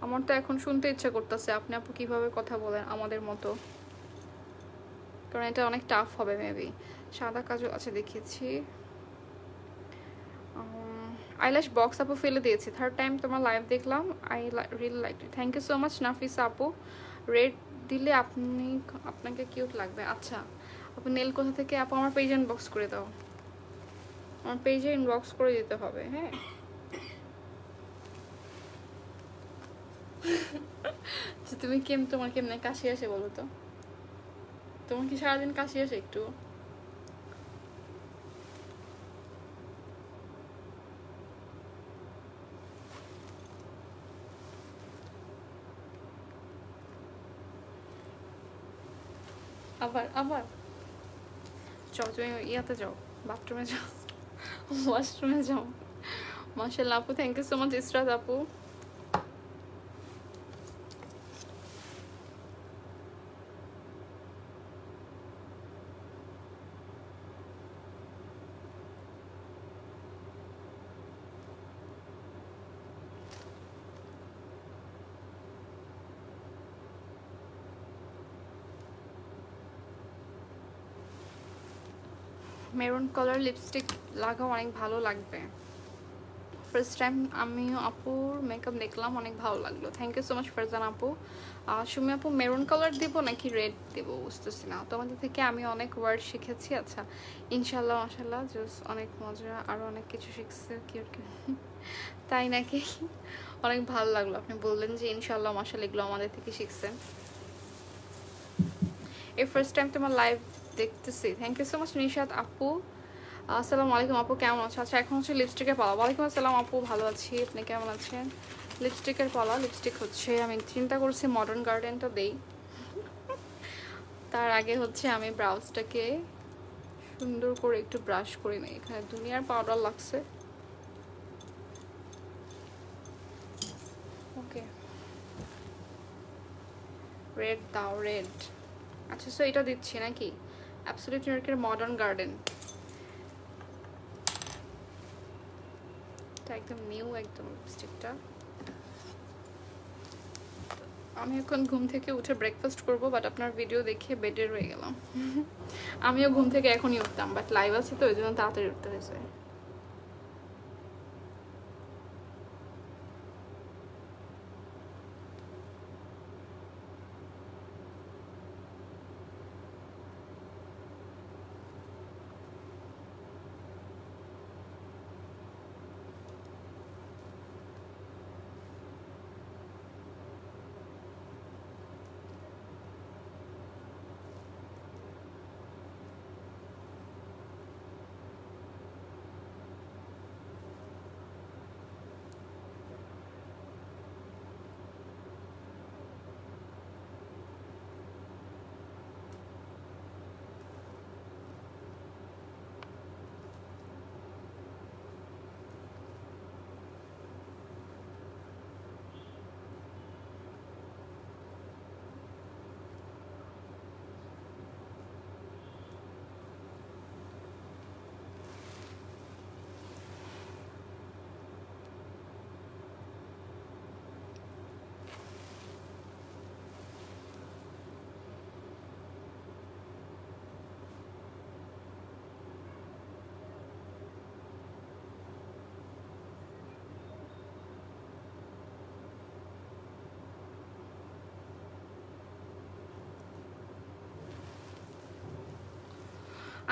আমার তো এখন শুনতে ইচ্ছা করতেছে আপনি আপু কিভাবে কথা বলেন আমাদের মতো, কারণ এটা অনেক টাফ হবে মেবি। সাদা কাজল আচ্ছা দেখিয়েছি। আইল্যাশ বক্স আপু ফেলে দিয়েছি, থার্ড টাইম তোমার লাইভ দেখলাম, I really like it, thank you so much Nafisa আপু। রেড দিলে আপনাকে কিউট লাগবে। আচ্ছা আপু নেল কোথা থেকে আপু? আমার পেজে ইনবক্স করে দাও, আমার পেজে ইনবক্স করে দিতে হবে। হ্যাঁ তুমি তোমার কেমনে কাশি আসে বলো তো? তোমার কি সারাদিন কাশি আসে একটু? আবার আবার যাও, তুমি ইয়াতে যাও, বাথরুমে যাও, ওয়াশরুমে যাও। মাশাআল্লাহ আপু, thank you so much Israt আপু। মেরুন কালার লিপস্টিক লাগাও, অনেক ভালো লাগবে। ফার্স্ট টাইম আমিও আপুর মেকআপ দেখলাম, অনেক ভালো লাগলো, thank you so much Farzan আপু। সুমি আপু মেরুন কালার দিব নাকি রেড দিব বুঝতেছি না, তোমাদের থেকে আমি অনেক ওয়ার্ড শিখেছি। আচ্ছা ইনশাল্লাহ মাশাল্লাহ, জাস্ট অনেক মজা, আরও অনেক কিছু শিখছে। কিউট তাই নাকি? অনেক ভালো লাগলো আপনি বললেন যে ইনশাল্লাহ মাশাল্লাহ এগুলো আমাদের থেকে শিখছেন। এই ফার্স্ট টাইম তোমার লাইভ দেখতেছি, thank you so much Nishat আপু। আসসালামু আলাইকুম আপু, কেমন আছো? আচ্ছা এখন হচ্ছে লিপস্টিকের পালা। ওয়ালাইকুম আসসালাম আপু, ভালো আছি, আপনি কেমন আছেন? লিপস্টিকের পালা। লিপস্টিক হচ্ছে আমি চিন্তা করছি মডার্ন গার্ডেনটা দেই, তার আগে হচ্ছে আমি ব্রাউজটাকে সুন্দর করে একটু ব্রাশ করে নিই। এখানে দুনিয়ার পাউডার লাগছে। ওকে রেড দাও, রেড। আচ্ছা সো এটা দিচ্ছি নাকি? অ্যাবসলিউট নিউইয়র্কের মডার্ন গার্ডেন, একদম নিউ একদম লিপস্টিকটা। আমি এখন ঘুম থেকে উঠে ব্রেকফাস্ট করব, বাট আপনার ভিডিও দেখে বেডে রয়ে গেলাম। আমিও ঘুম থেকে এখনই উঠতাম, বাট লাইভ আছে তো ওই জন্য তাড়াতাড়ি উঠতে হয়েছে।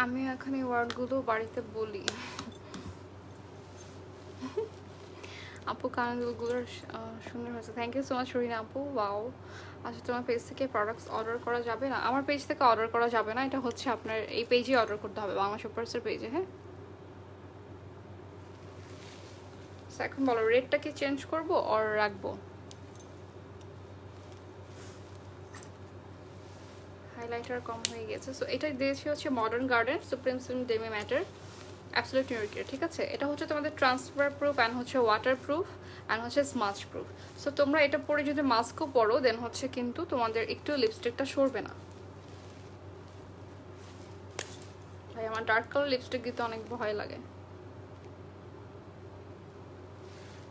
আমি এখন এই ওয়ার্ডগুলো বাড়িতে বলি। আপু কানগুলোর সুন্দর হয়েছে, থ্যাংক ইউ সো মাচ রহিনা আপু। ওয়াও আচ্ছা তোমার পেজ থেকে প্রোডাক্টস অর্ডার করা যাবে না? আমার পেজ থেকে অর্ডার করা যাবে না, এটা হচ্ছে আপনার এই পেজে অর্ডার করতে হবে, বাংলা শপার্সের পেজে। হ্যাঁ এখন বলো রেটটা কি চেঞ্জ করবো অর রাখবো? হাইলাইটার কম হয়ে গেছে, সো এটা দিয়েছি হচ্ছে মডার্ন গার্ডেন সুপ্রিম সিম ডেমি ম্যাটার অ্যাবসলিউট নিউইয়র্কের। ঠিক আছে, এটা হচ্ছে তোমাদের ট্রান্সফার প্রুফ অ্যান্ড হচ্ছে ওয়াটার প্রুফ অ্যান্ড হচ্ছে স্মাচ প্রুফ। সো তোমরা এটা পরে যদি মাস্কও পরো দেন হচ্ছে কিন্তু তোমাদের একটু লিপস্টিকটা সরবে না। ভাই আমার ডার্ক কালার লিপস্টিক দিতে অনেক ভয় লাগে।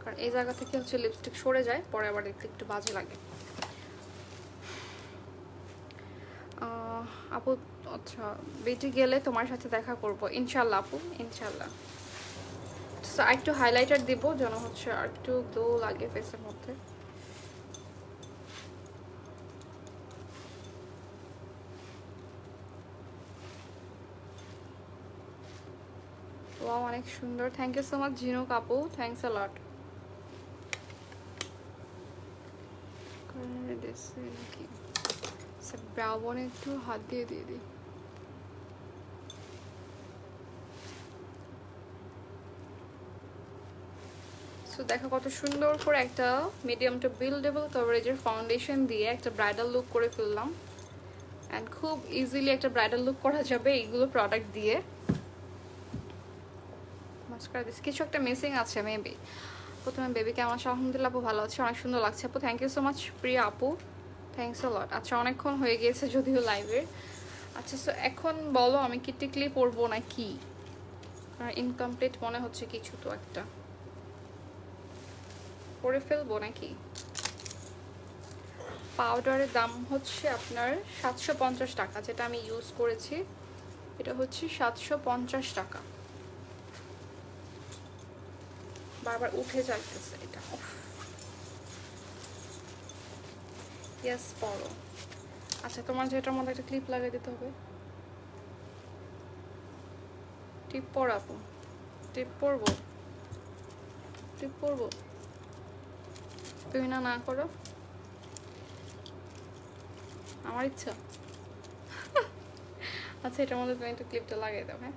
কারণ এই জায়গা থেকে হচ্ছে লিপস্টিক সরে যায়, পরে আবার দেখতে একটু বাজে লাগে। আপু আচ্ছা বেটি গেলে তোমার সাথে দেখা করব ইনশাল্লাহ আপু, ইনশাল্লাহ। একটু হাইলাইটার দিব যেন হচ্ছে আর একটু গ্লো লাগে ফেসের মধ্যে। ওয়াও অনেক সুন্দর, থ্যাংক ইউ সো মাচ ঝিনুক আপু, থ্যাংকস আ লট। নাকি ব্রাউ বনে একটু হাত দিয়ে দিয়ে দিই। সো দেখো কত সুন্দর করে একটা মিডিয়াম টু বিল্ডেবল কভারেজের ফাউন্ডেশন দিয়ে একটা ব্রাইডাল লুক করে ফেললাম। অ্যান্ড খুব ইজিলি একটা ব্রাইডাল লুক করা যাবে এইগুলো প্রোডাক্ট দিয়ে। কিছু একটা মিসিং আছে মেবি। প্রথমে বেবি কেমন আছে? আলহামদুলিল্লাহ আপু ভালো আছে, অনেক সুন্দর লাগছে আপু, থ্যাংক ইউ সো মাচ প্রিয়া আপু, থ্যাংকস আ লট। আচ্ছা অনেকক্ষণ হয়ে গিয়েছে যদিও লাইভের। আচ্ছা সো এখন বলো আমি কি টিকলি পরবো না কি? ইনকমপ্লিট মনে হচ্ছে কিছু তো একটা পরে ফেলবো নাকি? পাউডারের দাম হচ্ছে আপনার 750 টাকা, যেটা আমি ইউজ করেছি এটা হচ্ছে 750 টাকা। বারবার উঠে যাইতেছে এটা। ইয়েস পরো। আচ্ছা তোমার যেটার মধ্যে একটা ক্লিপ লাগিয়ে দিতে হবে। টিপ পরাবো, টিপ পরবো, টিপ পরবো, তুমি না না করো, আমার ইচ্ছা। আচ্ছা এটার মধ্যে তুমি একটু ক্লিপটা লাগিয়ে দাও। হ্যাঁ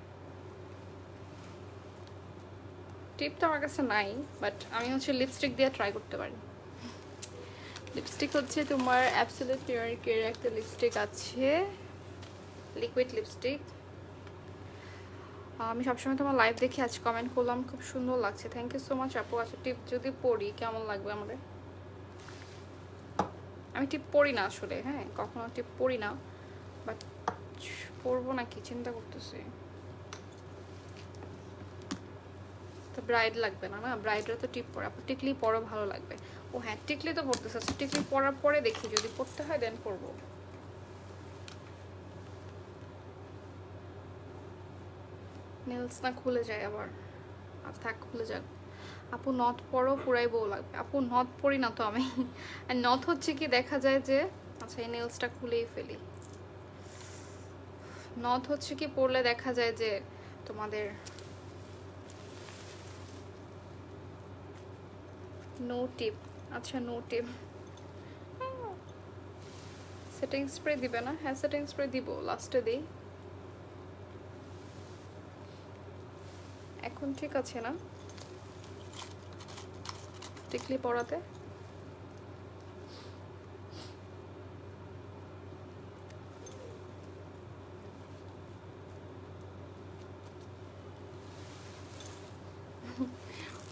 টিপ তো আমার কাছে নাই, বাট আমি হচ্ছে লিপস্টিক দিয়ে ট্রাই করতে পারি। লিপস্টিক হচ্ছে তোমার অ্যাবসলিউট নিউইয়র্কের একটা লিপস্টিক আছে, লিকুইড লিপস্টিক। আমি সবসময় তোমার লাইভ দেখে আজ কমেন্ট করলাম, খুব সুন্দর লাগছে, থ্যাংক ইউ সো মাচ আপু। আচ্ছা টিপ যদি পরি কেমন লাগবে আমাদের? আমি টিপ পরি না আসলে, হ্যাঁ কখনো টিপ পরি না, বাট পরবো নাকি চিন্তা করতেছি। তো ব্রাইড লাগবে না, না ব্রাইডরা তো টিপ পরে, আপু টিকলি পরো ভালো লাগবে। ও হ্যাঁ টিকলি তো পরতেছে, টিকলি পরার পরে দেখি যদি পরতে হয় দেন পরবো। নেলস না খুলে যায় আবার, আর থাক খুলে যাক। আপু নথ পরো পুরাই বউ লাগবে। আপু নথ পরি না তো আমি, আর নথ হচ্ছে কি দেখা যায় যে, আচ্ছা এই নেলসটা খুলেই ফেলি। নথ হচ্ছে কি পরলে দেখা যায় যে তোমাদের নো টিপ। আচ্ছা নো টিপ। সেটিং স্প্রে দিবে না? হ্যাঁ সেটিং স্প্রে দিব, লাস্টে দিই। এখন ঠিক আছে না টিকলি পরাতে?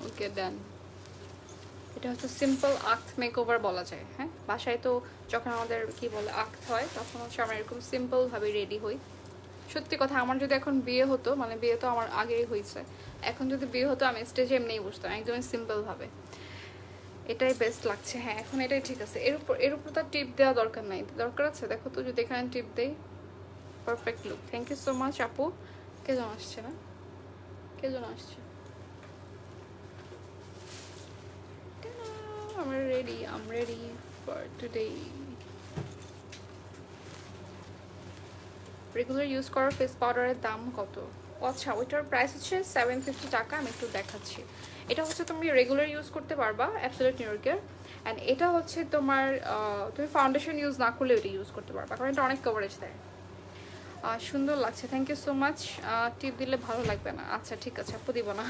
ওকে ডান। এটা হচ্ছে সিম্পল আক্ট মেকওভার বলা যায়। হ্যাঁ বাসায় তো যখন আমাদের কি বলে আক্ট হয় তখন হচ্ছে আমরা এরকম সিম্পলভাবে রেডি হই। সত্যি কথা আমার যদি এখন বিয়ে হতো, মানে বিয়ে তো আমার আগেই হয়েছে, এখন যদি বিয়ে হতো আমি স্টেজে এমনিই বসতাম একদমই সিম্পলভাবে, এটাই বেস্ট লাগছে। হ্যাঁ এখন এটাই ঠিক আছে। এর উপর তো টিপ দেওয়া দরকার নাই, দরকার আছে দেখো তো যদি এখানে টিপ দেই, perfect look. Thank you so much আপু। কে জন আসছে না, কে জন আসছে? আমরা ready, I'm ready for today. Regular use করার ফেস পাউডারের দাম কত? আচ্ছা ওইটার প্রাইস হচ্ছে 750 টাকা। আমি একটু দেখাচ্ছি। এটা হচ্ছে তুমি রেগুলার ইউজ করতে পারবা অ্যাবসলিউট নিউইয়র্কের। অ্যান্ড এটা হচ্ছে তোমার তুমি ফাউন্ডেশন ইউজ না করলে এটা ইউজ করতে পারবা, কারণ এটা অনেক কভারেজ দেয়। সুন্দর লাগছে, থ্যাংক ইউ সো মাচ। টিপ দিলে ভালো লাগবে না? আচ্ছা ঠিক আছে আপু দিব না।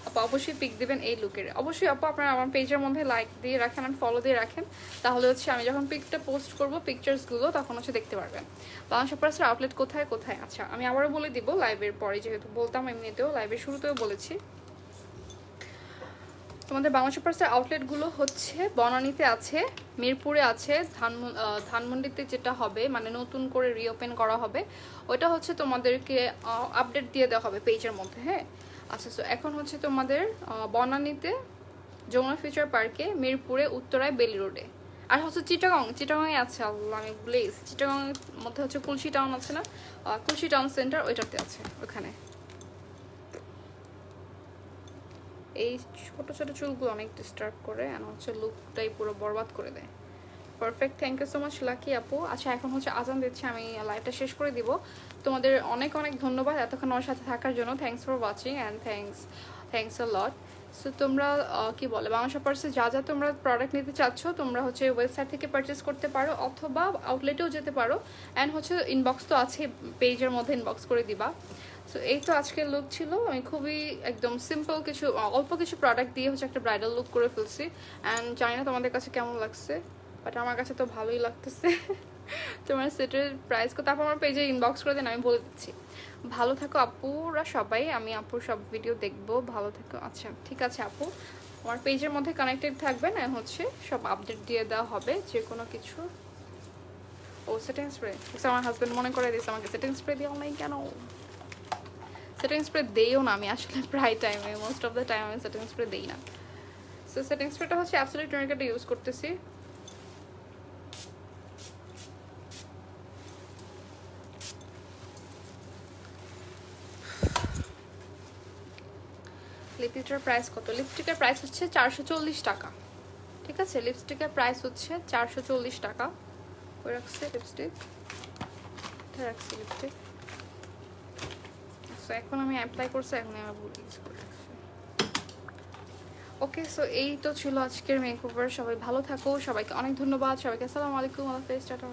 আপু অবশ্যই পিক দিবেন এই লুকের। অবশ্যই আপু আপনারা আমার পেজের মধ্যে লাইক দিয়ে রাখেন আর ফলো দিয়ে রাখেন, তাহলে হচ্ছে আমি যখন পিকটা পোস্ট করবো পিকচার্সগুলো তখন হচ্ছে দেখতে পারবেন। বাংলা শপার্সের আউটলেট কোথায় কোথায়? আচ্ছা আমি আবারও বলে দিব লাইভের পরে, যেহেতু বলতাম এমনিতেও লাইভের শুরুতেও বলেছি। তোমাদের বাংলা শপার্সের আউটলেটগুলো হচ্ছে বনানীতে আছে, মিরপুরে আছে, ধানমন্ডিতে যেটা হবে মানে নতুন করে রিওপেন করা হবে ওটা হচ্ছে তোমাদেরকে আপডেট দিয়ে দেওয়া হবে পেজের মধ্যে। হ্যাঁ আচ্ছা সো এখন হচ্ছে তোমাদের বনানীতে যমুনা ফিউচার পার্কে, মিরপুরে, উত্তরায়, বেলি রোডে। আর হচ্ছে চিটাগংয়ে আছে, আল্লাহ আমি ভুলে গেছি। চিটাগংয়ের মধ্যে হচ্ছে কুলসি টাউন আছে না, কুলসি টাউন সেন্টার, ওইটাতে আছে ওখানে। এই ছোট ছোট চুলগুলো অনেক ডিস্টার্ব করে আর হচ্ছে লুকটাই পুরো বরবাদ করে দেয়। Perfect, thank you so much Lucky আপু। আচ্ছা এখন হচ্ছে আজান দিচ্ছে, আমি লাইভটা শেষ করে দিব। তোমাদের অনেক অনেক ধন্যবাদ এতক্ষণ আমার সাথে থাকার জন্য। Thanks for watching and thanks a lot. So তোমরা কি বলে বাংলা শপার্সে যা যা তোমরা প্রোডাক্ট নিতে চাচ্ছ তোমরা হচ্ছে ওয়েবসাইট থেকে পারচেস করতে পারো অথবা আউটলেটেও যেতে পারো। অ্যান্ড হচ্ছে ইনবক্স তো আছে, পেজের মধ্যে ইনবক্স করে দিবা। সো এই তো আজকের লুক ছিল। আমি খুবই একদম সিম্পল কিছু অল্প কিছু প্রোডাক্ট দিয়ে হচ্ছে একটা ব্রাইডাল লুক করে ফেলছি। অ্যান্ড জানি না তোমাদের কাছে কেমন লাগছে, বাট আমার কাছে তো ভালোই লাগতেছে। তোমার সেটের প্রাইস কত আপু আমার পেজে ইনবক্স করে দেন, আমি বলে দিচ্ছি। ভালো থাকো আপুরা সবাই, আমি আপুর সব ভিডিও দেখবো। ভালো থাকো। আচ্ছা ঠিক আছে আপু, আমার পেজের মধ্যে কানেক্টেড থাকবেন আর হচ্ছে সব আপডেট দিয়ে দেওয়া হবে যে কোনো কিছু। ও সেটিং স্প্রে, আমার হাজব্যান্ড মনে করে দিয়েছে আমাকে সেটিং স্প্রে দেওয়া নাই কেন। সেটিং স্প্রে দেইও না আমি আসলে, প্রায় টাইমে মোস্ট অফ দ্য টাইম আমি সেটিং স্প্রে দিই না। সো সেটিং স্প্রেটা হচ্ছে অ্যাবসলিউট টনিকটা ইউজ করতেছি। লিপস্টিকের প্রাইস কত? লিপস্টিকের প্রাইস হচ্ছে 440 টাকা। ঠিক আছে, লিপস্টিকের প্রাইস হচ্ছে 440 টাকা। ওই রাখছে লিপস্টিক, রাখছি লিপস্টিক। সো এখন আমি অ্যাপ্লাই করছি, এখন আমি ভুল ইউজ করে রাখছি। ওকে, সো এই তো ছিল আজকের মেকওভার। সবাই ভালো থাকো, সবাইকে অনেক ধন্যবাদ, সবাইকে আসসালামু আলাইকুম, আল্লাহ হাফেজ, টাটা।